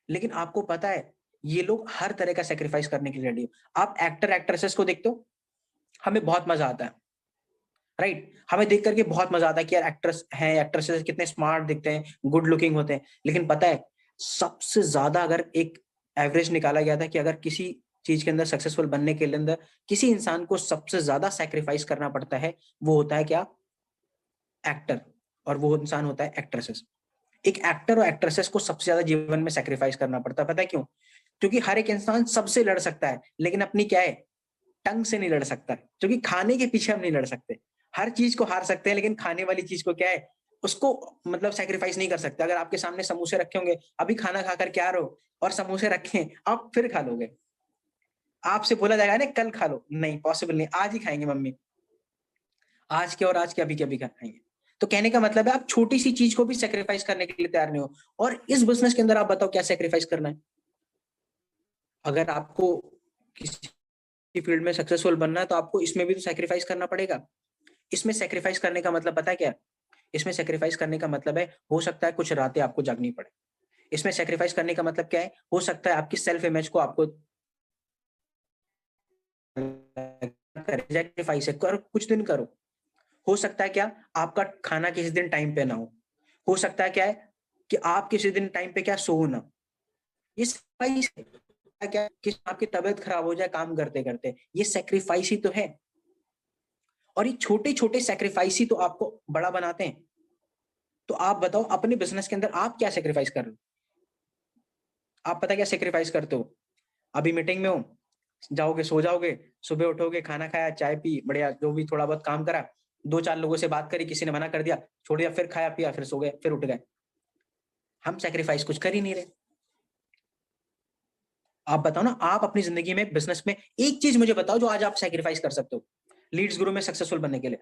लेकिन आपको पता है ये लोग हर तरह का सेक्रीफाइस करने के लिए रेडी हो। आप एक्टर एक्ट्रेसेस को देखते हो, हमें बहुत मजा आता है राइट, हमें देख करके बहुत मजा आता है कि यार एक्ट्रेस हैं, एक्ट्रेसेस कितने स्मार्ट दिखते हैं, गुड लुकिंग होते हैं। लेकिन पता है सबसे ज्यादा अगर एक एवरेज निकाला गया था कि अगर किसी चीज के अंदर सक्सेसफुल बनने के अंदर किसी इंसान को सबसे ज्यादा सेक्रीफाइस करना पड़ता है, वो होता है क्या? एक्टर। और वो इंसान होता है एक्ट्रेसेस। एक एक्टर और एक्ट्रेसेस को सबसे ज्यादा जीवन में सेक्रीफाइस करना पड़ता है। पता है क्यों? क्योंकि हर एक इंसान सबसे लड़ सकता है, लेकिन अपनी क्या है, टंग से नहीं लड़ सकता। क्योंकि खाने के पीछे हम नहीं लड़ सकते। हर चीज को हार सकते हैं, लेकिन खाने वाली चीज को क्या है, उसको मतलब सेक्रीफाइस नहीं कर सकते। अगर आपके सामने समोसे रखे होंगे, अभी खाना खाकर क्या रहो और समोसे रखे, आप फिर खा लोगे। आपसे बोला जाएगा ना कल खा लो, नहीं पॉसिबल नहीं, आज ही खाएंगे मम्मी, आज के और आज के अभी के अभी खाएंगे। तो कहने का मतलब है आप छोटी सी चीज को भी सेक्रीफाइस करने के लिए तैयार नहीं हो। और इस बिजनेस के अंदर आप बताओ क्या सेक्रीफाइस करना है? अगर आपको किसी फील्ड में सक्सेसफुल बनना है तो आपको इसमें भी तो सेक्रीफाइस करना पड़ेगा। इसमें सेक्रीफाइस करने का मतलब पता है क्या? इसमें सेक्रीफाइस करने का मतलब है, हो सकता है कुछ रातें आपको जागनी पड़े। इसमें सेक्रीफाइस करने का मतलब क्या है? हो सकता है आपकी सेल्फ इमेज को आपको सेक्रीफाइस है, कर कुछ दिन करो। हो सकता है क्या, आपका खाना किसी दिन टाइम पे ना हो सकता है क्या है कि आप किसी दिन टाइम पे क्या सो ना। ये सेक्रीफाइस है क्या कि आपकी तबीयत खराब हो जाए काम करते करते, ये सेक्रीफाइस ही तो है। और ये छोटे छोटे सेक्रीफाइस ही तो आपको बड़ा बनाते हैं। तो आप बताओ अपने बिजनेस के अंदर आप क्या सेक्रीफाइस कर रहे हो? आप पता क्या सेक्रीफाइस करते हो? अभी मीटिंग में हो, जाओगे सो जाओगे, सुबह उठोगे, खाना खाया, चाय पी, बढ़िया जो भी थोड़ा बहुत काम करा, 2-4 लोगों से बात करी, किसी ने मना कर दिया, छोड़ दिया, फिर खाया पिया, फिर सो गए, फिर उठ गए। हम सेक्रीफाइस कुछ कर ही नहीं रहे। आप बताओ ना, आप अपनी जिंदगी में बिजनेस में एक चीज मुझे बताओ जो आज आप सेक्रीफाइस कर सकते हो लीड्स गुरु में सक्सेसफुल बनने के लिए।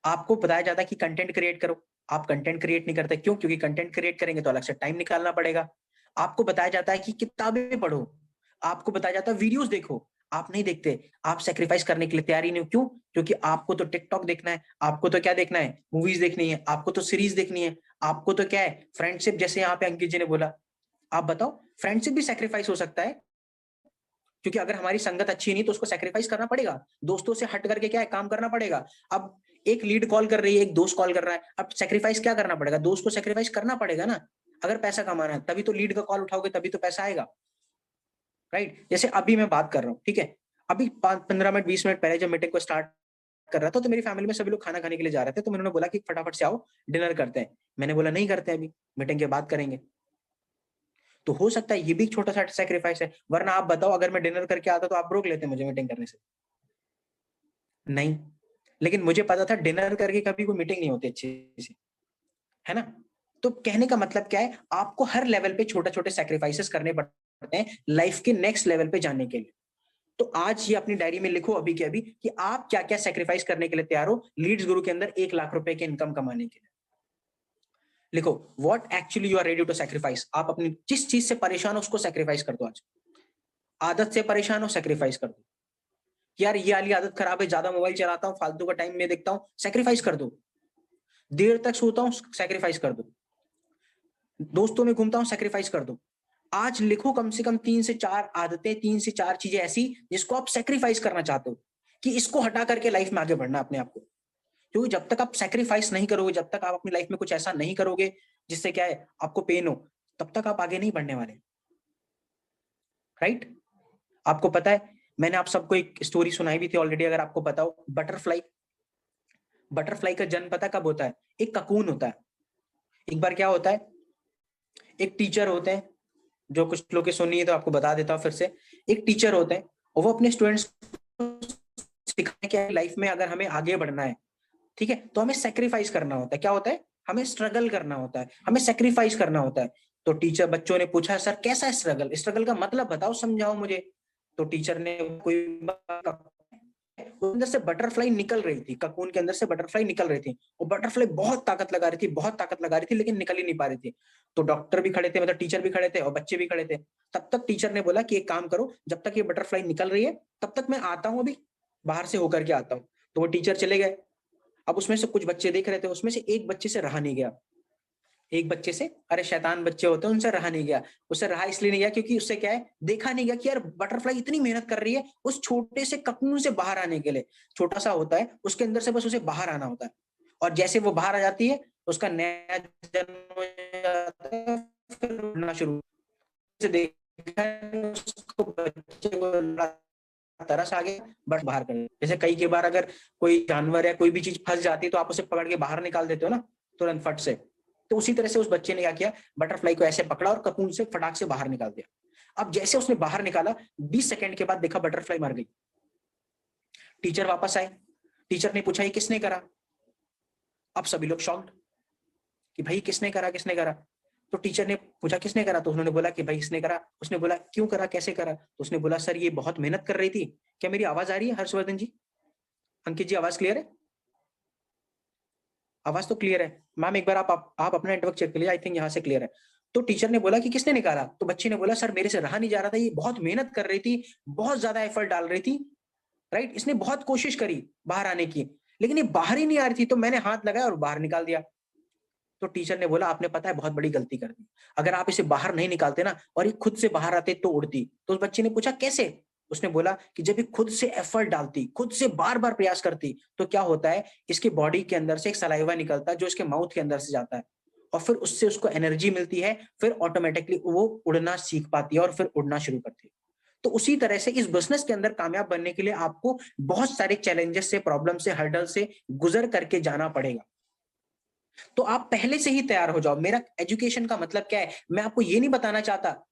आपको बताया जाता है कि कंटेंट क्रिएट करो, आप कंटेंट क्रिएट नहीं करते। क्यों? क्योंकि कंटेंट क्रिएट करेंगे तो अलग से टाइम निकालना पड़ेगा। आपको बताया जाता है कि किताबें पढ़ो, आपको बताया जाता है वीडियोस देखो, आप नहीं देखते। आप सेक्रीफाइस करने के लिए तैयार ही नहीं हो। क्यों? क्योंकि आपको तो टिकटॉक देखना है, आपको तो क्या देखना है, मूवीज देखनी है, आपको तो सीरीज देखनी है, आपको तो क्या है, फ्रेंडशिप, जैसे यहाँ पे अंकित जी ने बोला। आप बताओ फ्रेंडशिप भी सेक्रीफाइस हो सकता है, क्योंकि अगर हमारी संगत अच्छी नहीं तो उसको सेक्रीफाइस करना पड़ेगा। दोस्तों से हट करके क्या है, काम करना पड़ेगा। अब एक लीड कॉल कर रही है, एक दोस्त कॉल कर रहा है, अब सेक्रीफाइस क्या करना पड़ेगा? दोस्त को सेक्रीफाइस करना पड़ेगा ना। अगर पैसा कमाना है तभी तो लीड का कॉल उठाओगे, तभी तो पैसा आएगा राइट। जैसे अभी मैं बात कर रहा हूँ, ठीक है, अभी 15 मिनट 20 मिनट पहले जब मीटिंग को स्टार्ट कर रहा था तो मेरी फैमिली में सभी लोग खाना खाने के लिए जा रहे थे, तो उन्होंने बोला कि फटाफट से आओ डिनर करते हैं। मैंने बोला नहीं करते, अभी मीटिंग के बाद करेंगे। तो हो सकता है ये भी एक छोटा सा सेक्रीफाइस है। वरना आप बताओ अगर मैं डिनर करके आता तो आप रोक लेते मुझे मीटिंग करने से? नहीं। लेकिन मुझे पता था डिनर करके कभी कोई मीटिंग नहीं होती अच्छी से, है ना। तो कहने का मतलब क्या है, आपको हर लेवल पे छोटे छोटे सेक्रीफाइसेस करने पड़ते हैं लाइफ के नेक्स्ट लेवल पे जाने के लिए। तो आज ये अपनी डायरी में लिखो अभी के अभी कि आप क्या क्या सेक्रीफाइस करने के लिए तैयार हो लीड्स गुरु के अंदर 1 लाख रुपए की इनकम कमाने के लिए। लिखो what actually you are ready to sacrifice. आप अपनी जिस चीज से परेशान हो उसको सेक्रीफाइस कर दो आज। आदत से परेशान हो, सेक्रीफाइस कर दो। यार ये वाली आदत खराब है, ज्यादा मोबाइल चलाता हूँ, फालतू का टाइम में देखता हूँ, सेक्रीफाइस कर दो। देर तक सोता हूँ, सेक्रीफाइस कर दो। दोस्तों में घूमता हूँ, सेक्रीफाइस कर दो। आज लिखो कम से कम 3 से 4 आदतें, 3 से 4 चीजें ऐसी जिसको आप सेक्रीफाइस करना चाहते हो, कि इसको हटा करके लाइफ में आगे बढ़ना अपने आप को। क्योंकि जब तक आप सेक्रीफाइस नहीं करोगे, जब तक आप अपनी लाइफ में कुछ ऐसा नहीं करोगे जिससे क्या है आपको पेन हो, तब तक आप आगे नहीं बढ़ने वाले राइट। आपको पता है मैंने आप सबको एक स्टोरी सुनाई भी थी ऑलरेडी, अगर आपको पता हो, बटरफ्लाई। बटरफ्लाई का जन्म पता कब होता है? एक ककून होता है, एक बार क्या होता है, एक टीचर होते हैं, जो कुछ लोग के सुनिए तो आपको बता देता हूँ फिर से। एक टीचर होते हैं और वो अपने स्टूडेंट्स को सिखाने के लाइफ में अगर हमें आगे बढ़ना है, ठीक है, तो हमें सेक्रीफाइस करना होता है। क्या होता है, हमें स्ट्रगल करना होता है, हमें सेक्रीफाइस करना होता है। तो टीचर, बच्चों ने पूछा सर कैसा है स्ट्रगल, स्ट्रगल का मतलब बताओ, समझाओ मुझे। तो टीचर ने कोई अंदर से बटरफ्लाई निकल रही थी, ककून के अंदर से बटरफ्लाई निकल रही थी, और बटरफ्लाई बहुत ताकत लगा रही थी, बहुत ताकत लगा रही थी, लेकिन निकल ही नहीं पा रही थी। तो डॉक्टर भी खड़े थे, मतलब टीचर भी खड़े थे और बच्चे भी खड़े थे। तब तक टीचर ने बोला कि एक काम करो, जब तक ये बटरफ्लाई निकल रही है तब तक मैं आता हूँ, अभी बाहर से होकर के आता हूँ। तो वो टीचर चले गए। अब उसमें से कुछ बच्चे देख रहे थे, उसमें से एक बच्चे से रहा नहीं गया। एक बच्चे से, अरे शैतान बच्चे होते हैं, उनसे रहा नहीं गया। उससे रहा इसलिए नहीं गया क्योंकि उससे क्या है, देखा नहीं गया कि यार बटरफ्लाई इतनी मेहनत कर रही है उस छोटे से ककून से बाहर आने के लिए। छोटा सा होता है, उसके अंदर से बस उसे बाहर आना होता है, और जैसे वो बाहर आ जाती है उसका नया जन्म हो जाता है, फिर उड़ना शुरू से देखा है, उसको बच्चे को तरस आ गया, बस बाहर कर। जैसे कई के बार अगर कोई जानवर या कोई भी चीज फंस जाती है तो आप उसे पकड़ के बाहर निकाल देते हो ना, तुरंत फट से। तो उसी तरह से उस बच्चे ने क्या किया, बटरफ्लाई को ऐसे पकड़ा और ककून से फटाक से बाहर निकाल दिया। अब जैसे उसने बाहर निकाला, 20 सेकंड के बाद देखा बटरफ्लाई मर गई। टीचर वापस आए, टीचर ने पूछा ये किसने करा। अब सभी लोग शॉक्ड कि भाई किसने करा, किसने करा। तो टीचर ने पूछा किसने करा, तो उन्होंने बोला कि भाई इसने करा। उसने बोला क्यों करा, कैसे करा। तो उसने बोला सर ये बहुत मेहनत कर रही थी। क्या मेरी आवाज आ रही है हर्षवर्धन जी, अंकित जी, आवाज क्लियर है? आवाज तो क्लियर है मैम, एक बार आप अपना नेटवर्क चेक कर लीजिए, आई थिंक यहाँ से क्लियर है। तो टीचर ने बोला कि किसने निकाला, तो बच्ची ने बोला सर मेरे से रहा नहीं जा रहा था, ये बहुत मेहनत कर रही थी, बहुत ज्यादा एफर्ट डाल रही थी, राइट, इसने बहुत कोशिश करी बाहर आने की, लेकिन ये बाहर ही नहीं आ रही थी, तो मैंने हाथ लगाया और बाहर निकाल दिया। तो टीचर ने बोला आपने पता है बहुत बड़ी गलती कर दी, अगर आप इसे बाहर नहीं निकालते ना और ये खुद से बाहर आते तो उड़ती। तो उस बच्चे ने पूछा कैसे। उसने बोला कि जब ये खुद से एफर्ट डालती, खुद से बार बार प्रयास करती, तो क्या होता है, इसकी बॉडी के अंदर से एक सलाइवा निकलता है जो इसके माउथ के अंदर से जाता है, और फिर उससे उसको एनर्जी मिलती है, फिर ऑटोमेटिकली वो उड़ना सीख पाती है और फिर उड़ना शुरू करती है। तो उसी तरह से इस बिजनेस के अंदर कामयाब बनने के लिए आपको बहुत सारे चैलेंजेस से, प्रॉब्लम से, हर्डल से गुजर करके जाना पड़ेगा। तो आप पहले से ही तैयार हो जाओ। मेरा एजुकेशन का मतलब क्या है, मैं आपको ये नहीं बताना चाहता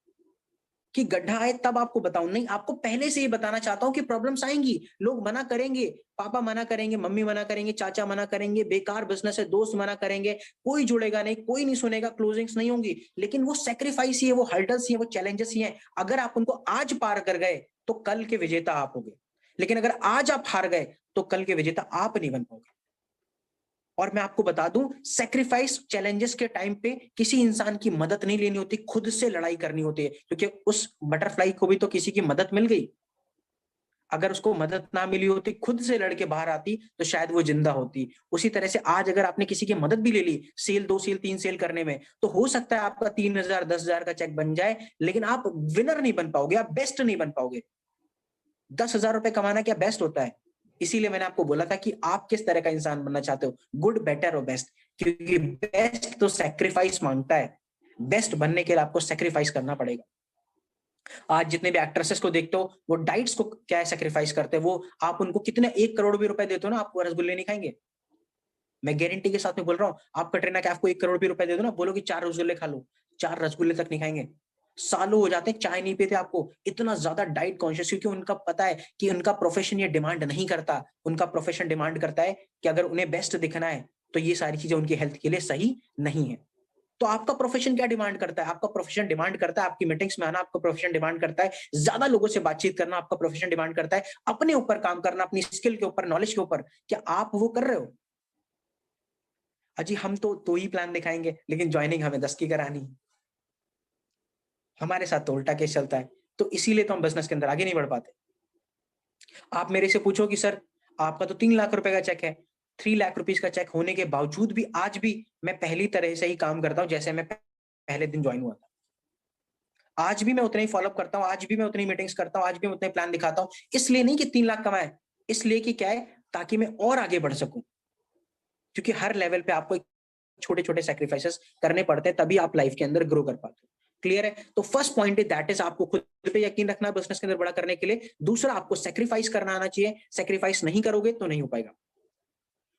कि गड्ढा आए तब आपको बताऊं, नहीं, आपको पहले से ही बताना चाहता हूं कि प्रॉब्लम्स आएंगी, लोग मना करेंगे, पापा मना करेंगे, मम्मी मना करेंगे, चाचा मना करेंगे, बेकार बिजनेस है, दोस्त मना करेंगे, कोई जुड़ेगा नहीं, कोई नहीं सुनेगा, क्लोजिंग्स नहीं होंगी, लेकिन वो सेक्रीफाइस ही है, वो हर्डल्स ही है, वो चैलेंजेस ही है। अगर आप उनको आज पार कर गए तो कल के विजेता आप होगे, लेकिन अगर आज आप हार गए तो कल के विजेता आप नहीं बन पाओगे। और मैं आपको बता दूं, सेक्रीफाइस चैलेंजेस के टाइम पे किसी इंसान की मदद नहीं लेनी होती, खुद से लड़ाई करनी होती है, क्योंकि उस बटरफ्लाई को भी तो किसी की मदद मिल गई। अगर उसको मदद ना मिली होती, खुद से लड़के बाहर आती, तो शायद वो जिंदा होती। उसी तरह से आज अगर आपने किसी की मदद भी ले ली, सेल 2 सेल 3 सेल करने में, तो हो सकता है आपका 3,000 10,000 का चेक बन जाए, लेकिन आप विनर नहीं बन पाओगे, आप बेस्ट नहीं बन पाओगे। 10,000 रुपए कमाना क्या बेस्ट होता है? इसीलिए मैंने आपको बोला था कि आप किस तरह का इंसान बनना चाहते हो, गुड, बेटर और बेस्ट, क्योंकि बेस्ट तो सेक्रीफाइस मांगता है। बेस्ट बनने के लिए आपको सेक्रीफाइस करना पड़ेगा। आज जितने भी एक्ट्रेसेस को देखते हो, वो डाइट्स को क्या है सेक्रीफाइस करते हैं, वो आप उनको कितने 1 करोड़ भी रुपए देते हो ना, आपको रसगुल्ले नहीं खाएंगे। मैं गारंटी के साथ में बोल रहा हूँ, आप कटरीना कैफ को 1 करोड़ भी रुपए दे दो ना, बोलो कि 4 रसगुल्ले खा लो, 4 रसगुल्ले तक नहीं खाएंगे। सालों हो जाते हैं, चाय नहीं पीते, आपको इतना ज्यादा डाइट कॉन्शियस, क्योंकि उनका पता है कि उनका प्रोफेशन ये डिमांड नहीं करता। उनका प्रोफेशन डिमांड करता है कि अगर उन्हें बेस्ट दिखना है तो ये सारी चीजें उनकी हेल्थ के लिए सही नहीं है। तो आपका प्रोफेशन क्या डिमांड करता है? आपका प्रोफेशन डिमांड करता है आपकी मीटिंग्स में आना, आपका प्रोफेशन डिमांड करता है ज्यादा लोगों से बातचीत करना, आपका प्रोफेशन डिमांड करता है अपने ऊपर काम करना, अपनी स्किल के ऊपर, नॉलेज के ऊपर। क्या आप वो कर रहे हो? अजी हम तो ही प्लान दिखाएंगे, लेकिन ज्वाइनिंग हमें 10 की करानी। हमारे साथ तो उल्टा केस चलता है। तो इसीलिए तो हम बिजनेस के अंदर आगे नहीं बढ़ पाते। आप मेरे से पूछो कि सर आपका तो 3 लाख रुपए का चेक है, 3 लाख रुपीज का चेक होने के बावजूद भी आज भी मैं पहली तरह से ही काम करता हूं जैसे मैं पहले दिन ज्वाइन हुआ था। आज भी मैं उतना ही फॉलोअप करता हूँ, आज भी मैं उतनी मीटिंग्स करता हूँ, आज भी मैं उतने प्लान दिखाता हूँ। इसलिए नहीं कि 3 लाख कमाए, इसलिए कि क्या है, ताकि मैं और आगे बढ़ सकूं। क्योंकि हर लेवल पे आपको छोटे छोटे सेक्रीफाइसेस करने पड़ते हैं, तभी आप लाइफ के अंदर ग्रो कर पाते हो। क्लियर है? तो first point is that is आपको खुद पे यकीन रखना है बिजनेस के अंदर बड़ा करने के लिए। दूसरा, आपको सेक्रीफाइस करना आना चाहिए। सेक्रीफाइस नहीं करोगे तो नहीं हो पाएगा।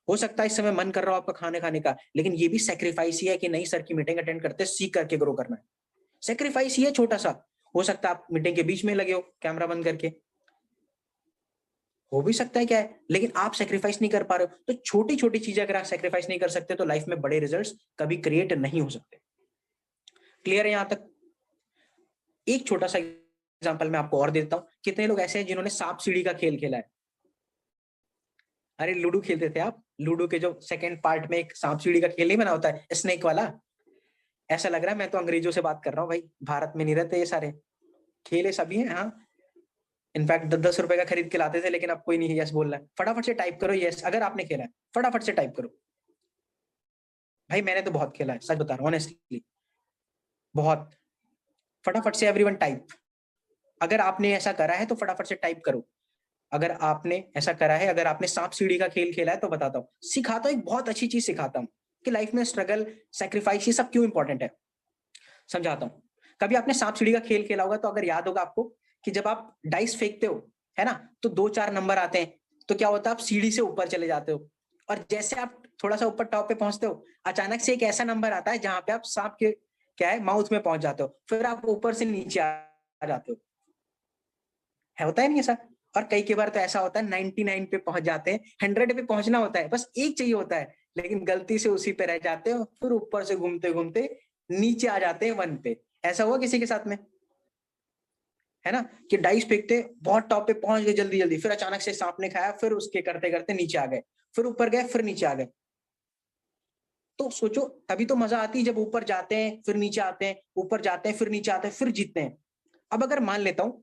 हो सकता है इस समय मन कर रहा हो आपका खाने खाने का, लेकिन ये भी सेक्रीफाइस ही है कि नहीं सर की मीटिंग अटेंड करते सीख करके ग्रो करना है। सेक्रीफाइस ही है छोटा सा। हो सकता है आप मीटिंग के बीच में लगे हो कैमरा बंद करके, हो भी सकता है क्या है, लेकिन आप सेक्रीफाइस नहीं कर पा रहे हो। तो छोटी छोटी चीजें अगर आप सेक्रीफाइस नहीं कर सकते तो लाइफ में बड़े रिजल्ट्स कभी क्रिएट नहीं हो सकते। क्लियर है यहां तक? एक छोटा सा एग्जांपल मैं आपको और देता हूं। कितने लोग ऐसे हैं जिन्होंने सांप सीढ़ी का खेल खेला है? अरे लूडो खेलते थे आप? लूडो के जो सेकंड पार्ट में एक सांप सीढ़ी का खेल नहीं बना होता है, स्नेक वाला? ऐसा लग रहा है मैं तो अंग्रेजों से बात कर रहा हूँ भाई, भारत में नहीं रहते ये सारे खेले सभी हैं। हाँ, इनफैक्ट 10-10 रुपए का खरीद के लाते थे, लेकिन अब कोई नहीं यस बोल रहा है। फटाफट से टाइप करो यस अगर आपने खेला है, फटाफट से टाइप करो। भाई मैंने तो बहुत खेला है, सच बता रहा हूँ ऑनेस्टली, बहुत। फटाफट से एवरीवन टाइप। अगर आपने ऐसा करा है तो फटाफट से टाइप करो। अगर आपने ऐसा करा है, अगर आपने सांप सीढ़ी का खेल खेला है तो बताता हूँ, सिखाता हूँ, एक बहुत अच्छी चीज सिखाता हूँ कि लाइफ में स्ट्रगल, सेक्रीफाइस ये सब क्यों इंपॉर्टेंट है, समझाता हूँ। कभी आपने सांप सीढ़ी का खेल खेला होगा तो अगर याद होगा आपको कि जब आप डाइस फेंकते हो, है ना, तो 2-4 नंबर आते हैं, तो क्या होता है, आप सीढ़ी से ऊपर चले जाते हो, और जैसे आप थोड़ा सा ऊपर टॉप पे पहुंचते हो, अचानक से एक ऐसा नंबर आता है जहां पे आप सांप के क्या है माउथ में पहुंच जाते हो, फिर आप ऊपर से नीचे आ जाते हो। है, होता है नहीं ऐसा? और कई बार तो ऐसा होता है 99 पे पहुंच जाते हैं, 100 पे पहुंचना होता है, बस एक चाहिए होता है, लेकिन गलती से उसी पे रह जाते हो, फिर ऊपर से घूमते घूमते नीचे आ जाते हैं 1 पे। ऐसा हुआ किसी के साथ में? है ना, कि डाइस फेंकते बहुत टॉप पे पहुंच गए जल्दी जल्दी, फिर अचानक से सांप ने खाया, फिर उसके करते करते नीचे आ गए, फिर ऊपर गए, फिर नीचे आ गए। तो सोचो, तभी तो मजा आती है जब ऊपर जाते हैं फिर नीचे आते हैं, ऊपर जाते हैं फिर नीचे आते हैं, फिर जीतते हैं। अब अगर मान लेता हूं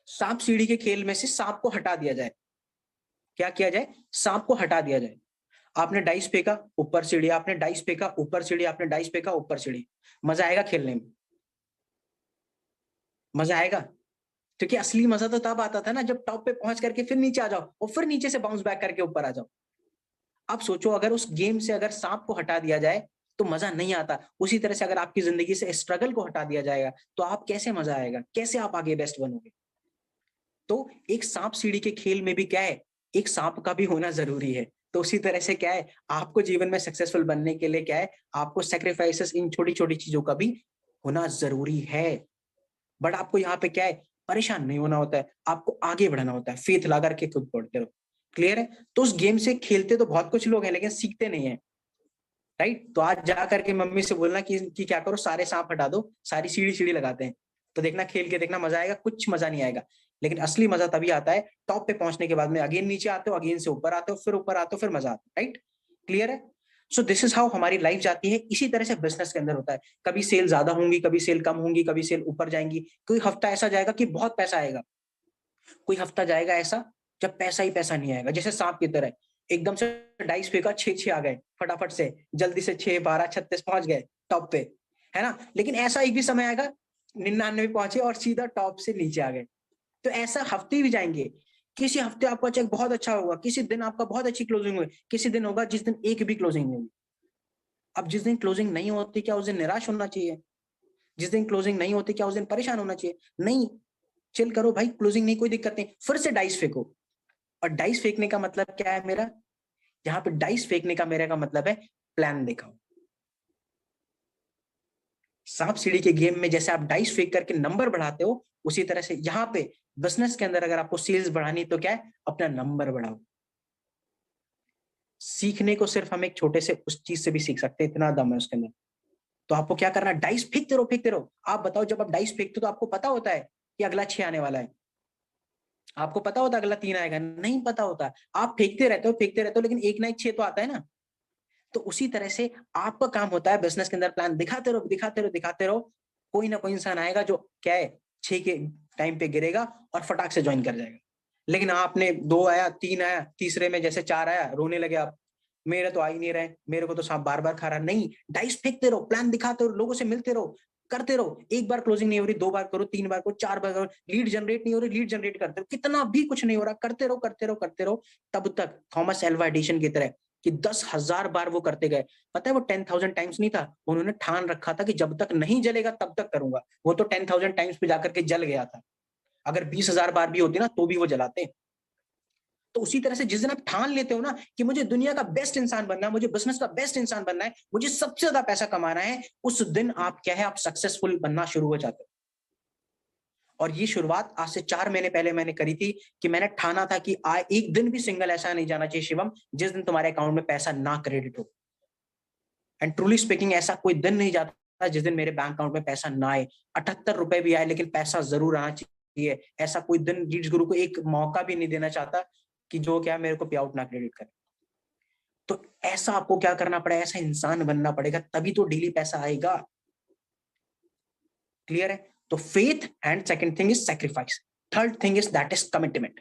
सांप सीढ़ी के खेल में से सांप को हटा दिया जाए, क्या किया जाए, सांप को हटा दिया जाए। आपने डाइस फेंका ऊपर सीढ़ी, आपने डाइस फेंका ऊपर सीढ़ी, आपने डाइस फेंका ऊपर सीढ़ी, मजा आएगा खेलने में? मजा आएगा? क्योंकि असली मजा तो तब आता था ना जब टॉप पे पहुंच करके फिर नीचे आ जाओ और फिर नीचे से बाउंस बैक करके ऊपर आ जाओ। अब सोचो अगर उस गेम से अगर सांप को हटा दिया जाए तो मजा नहीं आता, उसी तरह से अगर आपकी जिंदगी से स्ट्रगल को हटा दिया जाएगा तो आप कैसे मजा आएगा, कैसे आप आगे बेस्ट बनोगे? तो एक सांप सीढ़ी के खेल में भी क्या है, एक सांप का भी होना जरूरी है। तो उसी तरह से क्या है, आपको जीवन में सक्सेसफुल बनने के लिए क्या है, आपको सेक्रीफाइसेस इन छोटी छोटी चीजों का भी होना जरूरी है। बट आपको यहाँ पे क्या है, परेशान नहीं होना होता है, आपको आगे बढ़ना होता है, फेथ ला करके खुद बढ़ते रहो। क्लियर है? तो उस गेम से खेलते तो बहुत कुछ लोग हैं लेकिन सीखते नहीं है। राइट? तो आज जा करके मम्मी से बोलना कि क्या करो, सारे सांप हटा दो, सारी सीढ़ी सीढ़ी लगाते हैं, तो देखना खेल के देखना मजा आएगा, कुछ मजा नहीं आएगा। लेकिन असली मजा तभी आता है टॉप पे पहुंचने के बाद में, अगेन नीचे आते हो, अगेन से ऊपर आते हो, फिर ऊपर आते हो, फिर मजा आता है। राइट? क्लियर है? सो दिस इज हाउ हमारी लाइफ जाती है। इसी तरह से बिजनेस के अंदर होता है, कभी सेल ज्यादा होंगी, कभी सेल कम होंगी, कभी सेल ऊपर जाएंगी, कोई हफ्ता ऐसा जाएगा कि बहुत पैसा आएगा, कोई हफ्ता जाएगा ऐसा जब पैसा ही पैसा नहीं आएगा, जैसे सांप की तरह एकदम से डाइस फेंका, 6-6 आ गए फटाफट से, जल्दी से 6, 12, 36 पहुंच गए टॉप पे, है ना। लेकिन ऐसा एक भी समय आएगा 99 पहुंचे और सीधा टॉप से नीचे आ गए। तो ऐसा हफ्ते भी जाएंगे, किसी हफ्ते आपका चेक बहुत अच्छा होगा, किसी दिन आपका बहुत अच्छी क्लोजिंग हुई, किसी दिन होगा जिस दिन एक भी क्लोजिंग नहीं होगी। अब जिस दिन क्लोजिंग नहीं होती क्या उस दिन निराश होना चाहिए? जिस दिन क्लोजिंग नहीं होती क्या उस दिन परेशान होना चाहिए? नहीं, चिल करो भाई, क्लोजिंग नहीं कोई दिक्कत नहीं, फिर से डाइस फेंको। और डाइस फेंकने का मतलब क्या है मेरा, यहाँ पे डाइस फेंकने का मेरे का मतलब है प्लान दिखाओ। सांप सीढ़ी के गेम में जैसे आप डाइस फेंक करके नंबर बढ़ाते हो, उसी तरह से यहाँ पे बिजनेस के अंदर अगर आपको सेल्स बढ़ानी तो क्या है, अपना नंबर बढ़ाओ। सीखने को सिर्फ हम एक छोटे से उस चीज से भी सीख सकते हैं, इतना दम है उसके अंदर। तो आपको क्या करना है, डाइस फेंकते रहो फेंकते रहो। आप बताओ, जब आप डाइस फेंकते हो तो आपको पता होता है कि अगला 6 आने वाला है? आपको पता होता है अगला 3 आएगा? नहीं पता होता। आप फेंकते रहते हो, लेकिन एक ना एक 6 तो आता है ना। तो उसी तरह से आपका काम होता है बिजनेस के अंदर प्लान दिखाते रहो दिखाते रहो दिखाते रहो। कोई ना कोई इंसान आएगा जो क्या है, 6 के टाइम पे गिरेगा और फटाक से ज्वाइन कर जाएगा। लेकिन आपने 2 आया, 3 आया, तीसरे में जैसे 4 आया, रोने लगे आप, मेरे तो आ ही नहीं रहे, मेरे को तो सांप बार बार खा रहा। नहीं, डाइस फेंकते रहो, प्लान दिखाते रहो, लोगों से मिलते रहो, करते रहो। एक बार क्लोजिंग नहीं हो रही, 2 बार करो, 3 बार करो, 4 बार करो, लीड जनरेट नहीं हो रही, लीड जनरेट करते रहो, कितना भी कुछ नहीं हो रहा, करते रहो करते रहो करते रहो, तब तक थॉमस एल्वा एडिशन की तरह कि 10,000 बार वो करते गए। पता है वो 10,000 टाइम्स नहीं था, उन्होंने ठान रखा था कि जब तक नहीं जलेगा तब तक करूंगा। वो तो 10,000 टाइम्स पे जाकर के जल गया था। अगर 20,000 बार भी होती ना तो भी वो जलाते। तो उसी तरह से जिस दिन आप ठान लेते हो ना कि मुझे दुनिया का बेस्ट इंसान बनना है, मुझे बिजनेस का बेस्ट इंसान बनना है, मुझे सबसे ज्यादा पैसा कमाना है, उस दिन आप क्या है, आप सक्सेसफुल बनना शुरू हो जाते हो। और ये शुरुआत आज से 4 महीने पहले मैंने करी थी कि मैंने ठाना था कि एक दिन भी सिंगल ऐसा नहीं जाना चाहिए शिवम जिस दिन तुम्हारे अकाउंट में पैसा ना क्रेडिट हो। एंड ट्रूली स्पीकिंग ऐसा कोई दिन नहीं जाता जिस दिन मेरे बैंक अकाउंट में पैसा ना आए। 78 रुपए भी आए लेकिन पैसा जरूर आना चाहिए। ऐसा कोई दिन लीड्स गुरु को एक मौका भी नहीं देना चाहता कि जो क्या मेरे को पे आउट ना क्रेडिट करे। तो ऐसा आपको क्या करना पड़ेगा, ऐसा इंसान बनना पड़ेगा, तभी तो डेली पैसा आएगा। क्लियर है? तो faith and second thing is sacrifice, third thing is that is commitment.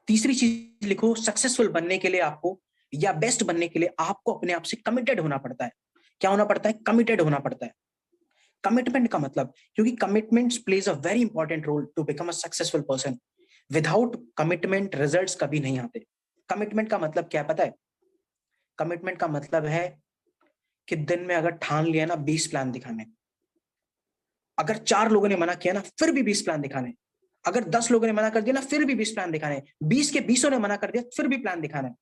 तीसरी चीज लिखो, सक्सेसफुल बनने के लिए आपको या बेस्ट बनने के लिए आपको अपने आप से कमिटेड होना पड़ता है। क्या होना पड़ता है? कमिटेड होना पड़ता है। कमिटमेंट का मतलब, क्योंकि commitment plays a very important role to become a successful person. Without commitment results कभी नहीं आते। कमिटमेंट का मतलब क्या है पता है? कमिटमेंट का मतलब है कि दिन में अगर ठान लिया ना 20 प्लान दिखाने, अगर 4 लोगों ने मना किया ना फिर भी 20 प्लान दिखाने, अगर 10 लोगों ने मना कर दिया ना फिर भी 20 प्लान दिखाने, 20 के 20 ने मना कर दिया फिर भी प्लान दिखाना,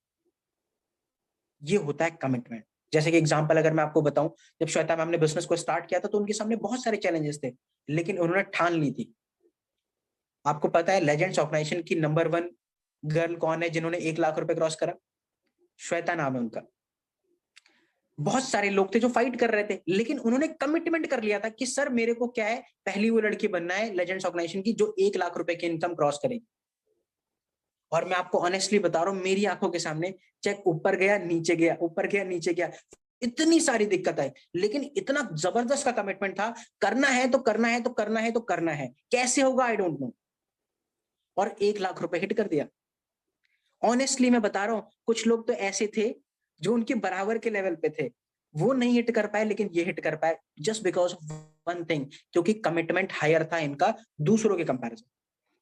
ये होता है कमिटमेंट। जैसे कि एग्जांपल अगर मैं आपको बताऊं, जब श्वेता मैम ने बिजनेस को स्टार्ट किया था तो उनके सामने बहुत सारे चैलेंजेस थे, लेकिन उन्होंने ठान ली थी। आपको पता है लेजेंड्स ऑर्गेनाइजेशन की नंबर 1 गर्ल कौन है जिन्होंने 1 लाख रुपए क्रॉस करा? श्वेता नाम है उनका। बहुत सारे लोग थे जो फाइट कर रहे थे, लेकिन उन्होंने कमिटमेंट कर लिया था कि सर मेरे को क्या है, पहली वो लड़की बनना है लेजेंड्स ऑर्गेनाइजेशन की जो 1 लाख रुपए की इनकम क्रॉस करेगी। और मैं आपको ऑनेस्टली बता रहा हूं, मेरी आंखों के सामने चेक ऊपर गया नीचे गया, ऊपर गया नीचे गया, इतनी सारी दिक्कत आई, लेकिन इतना जबरदस्त का कमिटमेंट था, करना है तो करना है तो करना है तो करना है, कैसे होगा आई डोंट नो, और 1 लाख रुपए हिट कर दिया। ऑनेस्टली मैं बता रहा हूं, कुछ लोग तो ऐसे थे जो उनके बराबर के लेवल पे थे, वो नहीं हिट कर पाए, लेकिन ये हिट कर पाए just because of one thing, क्योंकि कमिटमेंट हायर था इनका दूसरों के कंपैरिजन।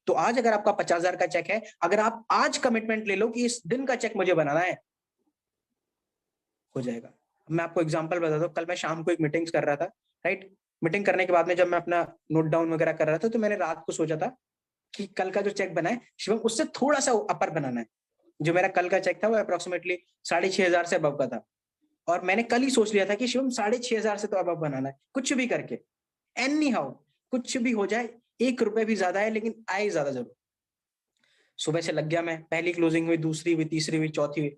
तो आज अगर आपका 50,000 का चेक है, अगर आप आज कमिटमेंट ले लो कि इस दिन का चेक मुझे बनाना है, हो जाएगा। मैं आपको एग्जांपल बताता हूँ, कल मैं शाम को एक मीटिंग्स कर रहा था, राइट। मीटिंग करने के बाद में जब मैं अपना नोट डाउन वगैरह कर रहा था, तो मैंने रात को सोचा था कि कल का जो चेक बना है शिवम उससे थोड़ा सा अपर बनाना है। जो मेरा कल का चेक था वो अप्रोक्सीमेटली 6,500 से अबव का था, और मैंने कल ही सोच लिया था कि शिवम 6,500 से तो अबव बनाना है, कुछ भी करके, एनी हाउ, कुछ भी हो जाए, 1 रुपए भी ज्यादा है लेकिन आए ज्यादा जरूर। सुबह से लग गया मैं, पहली क्लोजिंग हुई, दूसरी हुई, तीसरी हुई, चौथी हुई,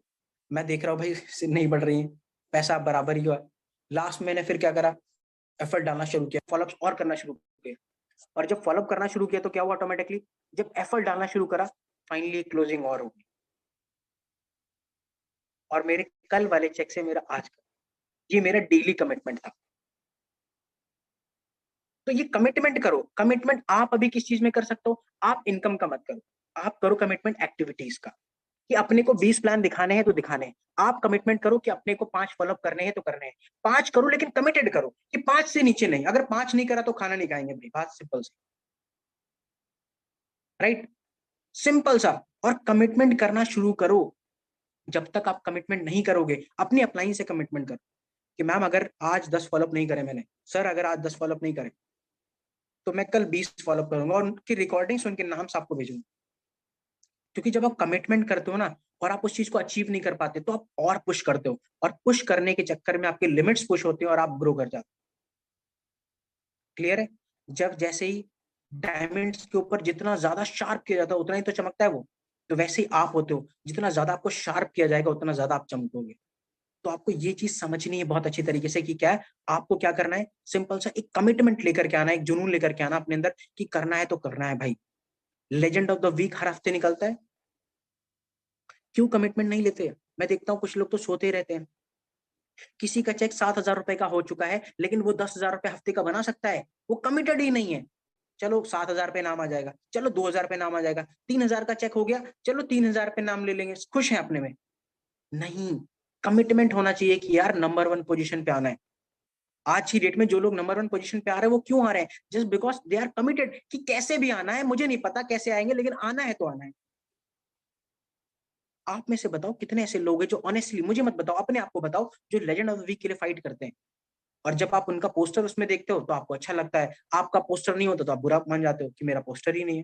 मैं देख रहा हूँ भाई नहीं बढ़ रही है, पैसा बराबर ही हुआ। लास्ट मैंने फिर क्या करा, एफर्ट डालना शुरू किया, फॉलोअप और करना शुरू किया, और जब फॉलोअप करना शुरू किया तो क्या हुआ, ऑटोमेटिकली जब एफर्ट डालना शुरू करा, फाइनली क्लोजिंग और होगी, और मेरे कल वाले चेक से मेरा आज का, ये मेरा डेली कमिटमेंट था। तो ये कमिटमेंट करो। कमिटमेंट आप अभी किस चीज में कर सकते हो, आप इनकम का मत करो, आप करो कमिटमेंट एक्टिविटीज का, कि अपने को 20 प्लान दिखाने हैं तो दिखाने हैं। आप कमिटमेंट करो कि अपने को 5 फॉलोअप करने हैं तो करने हैं, 5 करो, लेकिन कमिटेड करो कि 5 से नीचे नहीं। अगर 5 नहीं करा तो खाना नहीं खाएंगे भाई, बात सिंपल सी, राइट, सिंपल सा। और कमिटमेंट करना शुरू करो। जब तक आप कमिटमेंट नहीं करोगे, अपनी अपलाइन से कमिटमेंट करो कि मैम अगर आज 10 फॉलोअप नहीं करे मैंने, सर अगर आज 10 फॉलोअप नहीं करे तो मैं कल 20 फॉलोअप करूंगा, और उनकी रिकॉर्डिंग्स, उनके नाम से आपको भेजूंगा। क्योंकि जब आप कमिटमेंट करते हो ना और आप उस चीज को अचीव नहीं कर पाते, तो आप और पुश करते हो, और पुश करने के चक्कर में आपके लिमिट्स पुश होते हैं और आप ग्रो कर जाते हो। क्लियर है? जब जैसे ही डायमंड्स के ऊपर जितना ज्यादा शार्प किया जाता है उतना ही तो चमकता है वो, तो वैसे ही आप होते हो, जितना ज्यादा आपको शार्प किया जाएगा उतना ज्यादा आप चमकोगे। तो आपको ये चीज समझनी है बहुत अच्छी तरीके से कि क्या है, आपको क्या करना है, सिंपल सा एक कमिटमेंट लेकर के आना है, एक जुनून लेकर के आना अपने अंदर कि करना है तो करना है भाई। लेजेंड ऑफ द वीक हर हफ्ते निकलता है, क्यों कमिटमेंट नहीं लेते? मैं देखता हूँ कुछ लोग तो सोते ही रहते हैं। किसी का चेक 7,000 रुपए का हो चुका है, लेकिन वो 10,000 रुपए हफ्ते का बना सकता है, वो कमिटेड ही नहीं है। चलो 7,000 पे नाम आ जाएगा, चलो 2,000 पे नाम आ जाएगा, 3,000 का चेक हो गया, चलो 3,000 पे नाम ले लेंगे, खुश हैं अपने में। नहीं, कमिटमेंट होना चाहिए कि यार नंबर 1 पोजीशन पे आना है। आज की डेट में जो लोग नंबर 1 पोजीशन पे आ रहे हैं वो क्यों आ रहे हैं? Just because they are committed कि कैसे भी आना है, मुझे नहीं पता कैसे आएंगे, लेकिन आना है तो आना है। आप में से बताओ कितने ऐसे लोग हैं जो ऑनेस्टली, मुझे मत बताओ, अपने आप को बताओ, जो लेजेंड ऑफ द वीक के लिए फाइट करते हैं, और जब आप उनका पोस्टर उसमें देखते हो तो आपको अच्छा लगता है, आपका पोस्टर नहीं होता तो आप बुरा मान जाते हो कि मेरा पोस्टर ही नहीं है।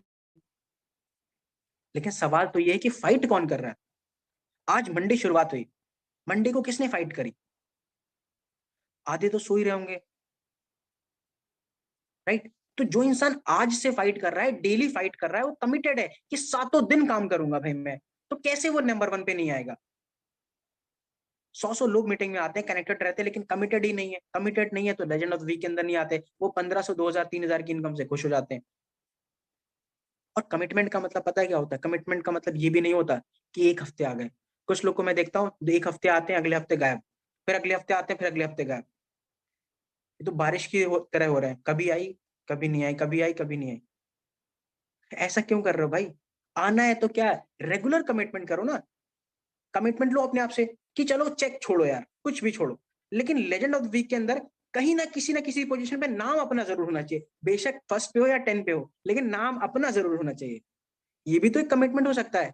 लेकिन सवाल तो ये है कि फाइट कौन कर रहा है। आज मंडे शुरुआत हुई, मंडे को किसने फाइट करी? आधे तो सो ही रहे होंगे, राइट? तो जो इंसान आज से फाइट कर रहा है, डेली फाइट कर रहा है, वो कमिटेड है कि सातों दिन काम करूंगा भाई मैं, तो कैसे वो नंबर 1 पे नहीं आएगा? 100 लोग मीटिंग में आते हैं, कनेक्टेड रहते हैं, लेकिन कमिटेड ही नहीं है। कमिटेड नहीं है तो लेजेंड ऑफ वीक के अंदर नहीं आते। वो 1500, 2000, 3000 की इनकम से खुश हो जाते हैं। और कमिटमेंट का मतलब पता है क्या होता है? कमिटमेंट का मतलब ये भी नहीं होता कि एक हफ्ते आ गए। कुछ लोग को मैं देखता हूँ, एक हफ्ते आते हैं, अगले हफ्ते गायब, फिर अगले हफ्ते आते हैं, फिर अगले हफ्ते गायब। ये तो बारिश की तरह हो रहा है, कभी आई कभी नहीं आई, कभी आई कभी नहीं आई। ऐसा क्यों कर रहे हो भाई? आना है तो क्या, रेगुलर कमिटमेंट करो ना। कमिटमेंट लो अपने आप से कि चलो चेक छोड़ो यार, कुछ भी छोड़ो, लेकिन लेजेंड ऑफ द वीक के अंदर कहीं ना किसी पोजीशन पे नाम अपना जरूर होना चाहिए। बेशक फर्स्ट पे हो या 10 पे हो, लेकिन नाम अपना जरूर होना चाहिए। ये भी तो एक कमिटमेंट हो सकता है।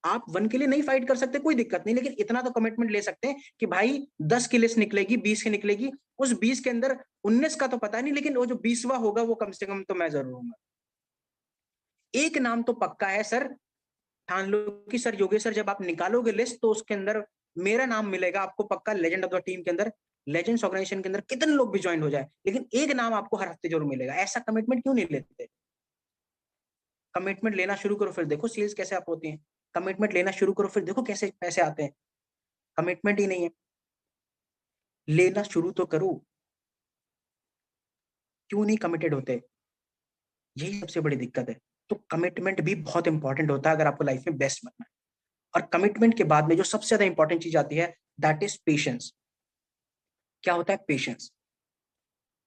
आप 1 के लिए नहीं फाइट कर सकते, कोई दिक्कत नहीं, लेकिन इतना तो कमिटमेंट ले सकते हैं कि भाई 10 की लिस्ट निकलेगी, 20 की निकलेगी, उस 20 के अंदर 19 का तो पता नहीं, लेकिन वो जो 20वां होगा वो कम से कम तो मैं जरूर हूँ। एक नाम तो पक्का है सर, ठान लो कि सर योगेश सर, जब आप निकालोगे लिस्ट तो उसके अंदर मेरा नाम मिलेगा आपको पक्का, लेजेंड ऑफ द टीम के अंदर, लेजेंड्स ऑर्गेनाइजेशन के अंदर कितने लोग भी ज्वाइन हो जाए, लेकिन एक नाम आपको हर हफ्ते जरूर मिलेगा। ऐसा कमिटमेंट क्यों नहीं लेते? कमिटमेंट लेना शुरू करो, फिर देखो सेल्स कैसे आप होती है। कमिटमेंट लेना शुरू करो, फिर देखो कैसे पैसे आते हैं। कमिटमेंट ही नहीं है, लेना शुरू तो करो। क्यों नहीं कमिटेड होते? यही सबसे बड़ी दिक्कत है। तो कमिटमेंट भी बहुत इंपॉर्टेंट होता है अगर आपको लाइफ में बेस्ट बनना है। और कमिटमेंट के बाद में जो सबसे ज्यादा इंपॉर्टेंट चीज आती है, दैट इज पेशेंस। क्या होता है पेशेंस?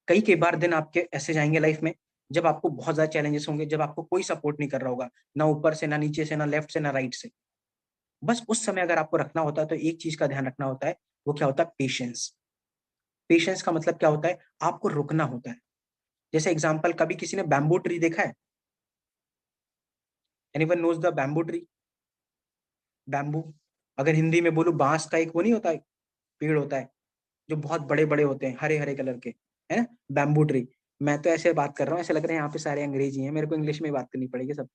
कई कई बार दिन आपके ऐसे जाएंगे लाइफ में जब आपको बहुत ज्यादा चैलेंजेस होंगे, जब आपको कोई सपोर्ट नहीं कर रहा होगा, ना ऊपर से, ना नीचे से, ना लेफ्ट से, ना राइट से। बस उस समय अगर आपको रखना होता है तो एक चीज का ध्यान रखना होता है, वो क्या होता है? पेशेंस। पेशेंस का मतलब क्या होता है? आपको रुकना होता है। जैसे एग्जाम्पल, कभी किसी ने बैम्बू ट्री देखा है? Anyone knows the bamboo tree? Bamboo, अगर हिंदी में बोलूं, बांस का एक वो नहीं होता है, पेड़ होता है जो बहुत बड़े बड़े होते हैं, हरे हरे कलर के, है ना? Bamboo tree. मैं तो ऐसे बात कर रहा हूँ, ऐसे लग रहा है यहाँ पे सारे अंग्रेजी हैं, मेरे को इंग्लिश में बात करनी पड़ेगी सब।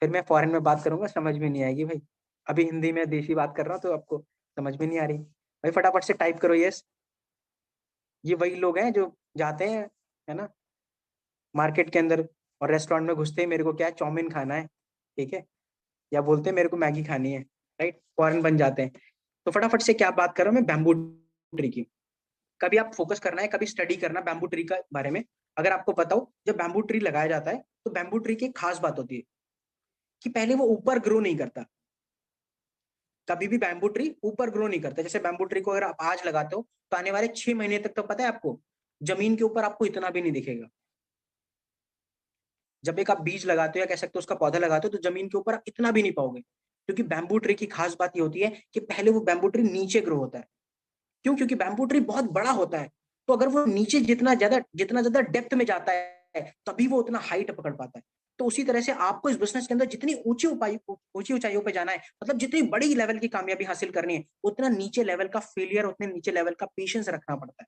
फिर मैं फॉरेन में बात करूंगा, समझ में नहीं आएगी भाई। अभी हिंदी में देशी बात कर रहा हूँ तो आपको समझ में नहीं आ रही भाई। फटाफट से टाइप करो यस। ये वही लोग हैं जो जाते हैं, है ना, मार्केट के अंदर, और रेस्टोरेंट में घुसते ही मेरे को क्या है, चाउमीन खाना है, ठीक है, या बोलते हैं मेरे को मैगी खानी है, राइट, फॉरेन बन जाते हैं। तो फटाफट से क्या बात कर रहा हूँ मैं, बैम्बू ट्री की। कभी आप फोकस करना है, कभी स्टडी करना बैम्बू ट्री का बारे में। अगर आपको पता हो, जब बैम्बू ट्री लगाया जाता है तो बैम्बू ट्री की एक खास बात होती है कि पहले वो ऊपर ग्रो नहीं करता। कभी भी बैम्बू ट्री ऊपर ग्रो नहीं करता। जैसे बैम्बू ट्री को अगर आप आज लगाते हो तो आने वाले 6 महीने तक तो पता है आपको, जमीन के ऊपर आपको इतना भी नहीं दिखेगा। जब एक आप बीज लगाते हो या कह सकते हो उसका पौधा लगाते हो, तो जमीन के ऊपर आप इतना भी नहीं पाओगे। क्योंकि बैम्बू ट्री की खास बात ये होती है कि पहले वो बैम्बू ट्री नीचे ग्रो होता है। क्यों? क्योंकि बैम्बू ट्री बहुत बड़ा होता है, तो अगर वो नीचे जितना ज्यादा डेप्थ में जाता है, तभी वो उतना हाइट पकड़ पाता है। तो उसी तरह से आपको इस बिजनेस के अंदर जितनी ऊंची ऊंचाइयों पे जाना है, मतलब जितनी बड़ी लेवल की कामयाबी हासिल करनी है, उतना नीचे लेवल का फेलियर, उतने नीचे लेवल का पेशेंस रखना पड़ता है।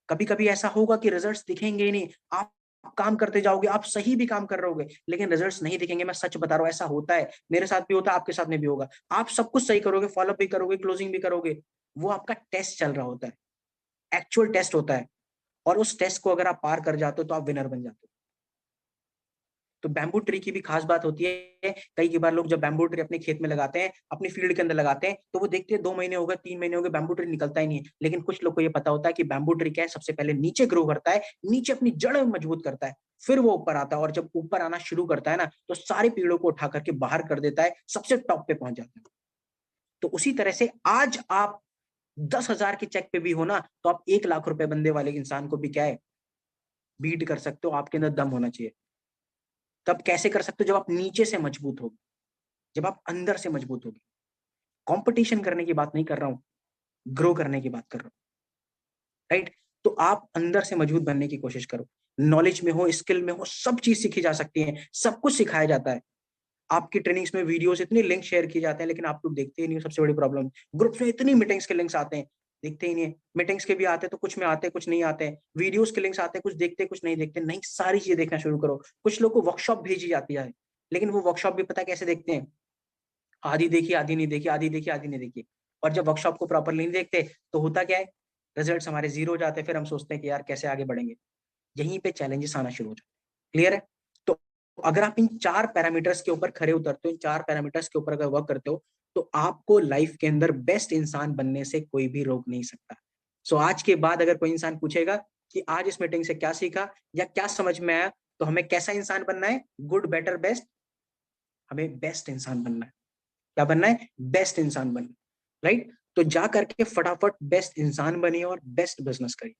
कभी कभी ऐसा होगा कि रिजल्ट्स दिखेंगे ही नहीं। आप काम करते जाओगे, आप सही भी काम कर रहे होगे, लेकिन रिजल्ट्स नहीं दिखेंगे। मैं सच बता रहा हूँ, ऐसा होता है, मेरे साथ भी होता है, आपके साथ में भी होगा। आप सब कुछ सही करोगे, फॉलोअप भी करोगे, क्लोजिंग भी करोगे, वो आपका टेस्ट चल रहा होता है, एक्चुअल टेस्ट होता है। और उस टेस्ट को अगर आप पार कर जाते हो तो आप विनर बन जाते हो। तो बैम्बू ट्री की भी खास बात होती है। कई बार लोग जब बैम्बू ट्री अपने खेत में लगाते हैं, अपनी फील्ड के अंदर लगाते हैं, तो वो देखते हैं 2 महीने हो गए, 3 महीने हो गए, बैम्बू ट्री निकलता ही नहीं है। लेकिन कुछ लोग को ये पता होता है कि बैम्बू ट्री क्या है, सबसे पहले नीचे ग्रो करता है, नीचे अपनी जड़ मजबूत करता है, फिर वो ऊपर आता है। और जब ऊपर आना शुरू करता है ना, तो सारे पेड़ों को उठा करके बाहर कर देता है, सबसे टॉप पे पहुंच जाता है। तो उसी तरह से आज आप 10,000 के चेक पे भी हो ना, तो आप 1 लाख रुपए बंदे वाले इंसान को भी क्या है, बीट कर सकते हो। आपके अंदर दम होना चाहिए। तब कैसे कर सकते हो? जब आप नीचे से मजबूत हो, जब आप अंदर से मजबूत होगे। कंपटीशन करने की बात नहीं कर रहा हूं, ग्रो करने की बात कर रहा हूं, राइट? तो आप अंदर से मजबूत बनने की कोशिश करो। नॉलेज में हो, स्किल में हो, सब चीज सीखी जा सकती है, सब कुछ सिखाया जाता है। आपकी ट्रेनिंग्स में वीडियोस इतने लिंक शेयर किए जाते हैं, लेकिन आप लोग देखते ही नहीं हो, सबसे बड़ी प्रॉब्लम। ग्रुप्स में इतनी मीटिंग्स के लिंक्स आते हैं, देखते ही नहीं है। मीटिंग्स के भी आते हैं तो कुछ में आते हैं, कुछ नहीं आते हैं। वीडियोस के लिंक्स आते हैं, कुछ देखते हैं, कुछ नहीं देखते। नहीं, सारी चीजें देखना शुरू करो। कुछ लोग को वर्कशॉप भेजी जाती है, लेकिन वो वर्कशॉप भी पता कैसे देखते हैं, आधी देखी आधी नहीं देखी, आधी देखी आधी नहीं देखी। और जब वर्कशॉप को प्रॉपरली नहीं देखते तो होता क्या है, रिजल्ट्स हमारे जीरो हो जाते हैं, फिर हम सोचते हैं कि यार कैसे आगे बढ़ेंगे। यहीं पे चैलेंजेस आना शुरू हो जाते हैं। क्लियर है? तो अगर आप इन 4 पैरामीटर्स के ऊपर खरे उतरते हो, इन 4 पैरामीटर्स के ऊपर अगर वर्क करते हो, तो आपको लाइफ के अंदर बेस्ट इंसान बनने से कोई भी रोक नहीं सकता। सो आज के बाद अगर कोई इंसान पूछेगा कि आज इस मीटिंग से क्या सीखा या क्या समझ में आया, तो हमें कैसा इंसान बनना है, गुड बेटर बेस्ट, हमें बेस्ट इंसान बनना है। क्या बनना है? बेस्ट इंसान बनना, राइट? तो जा करके फटाफट बेस्ट इंसान बनिए और बेस्ट बिजनेस करिए।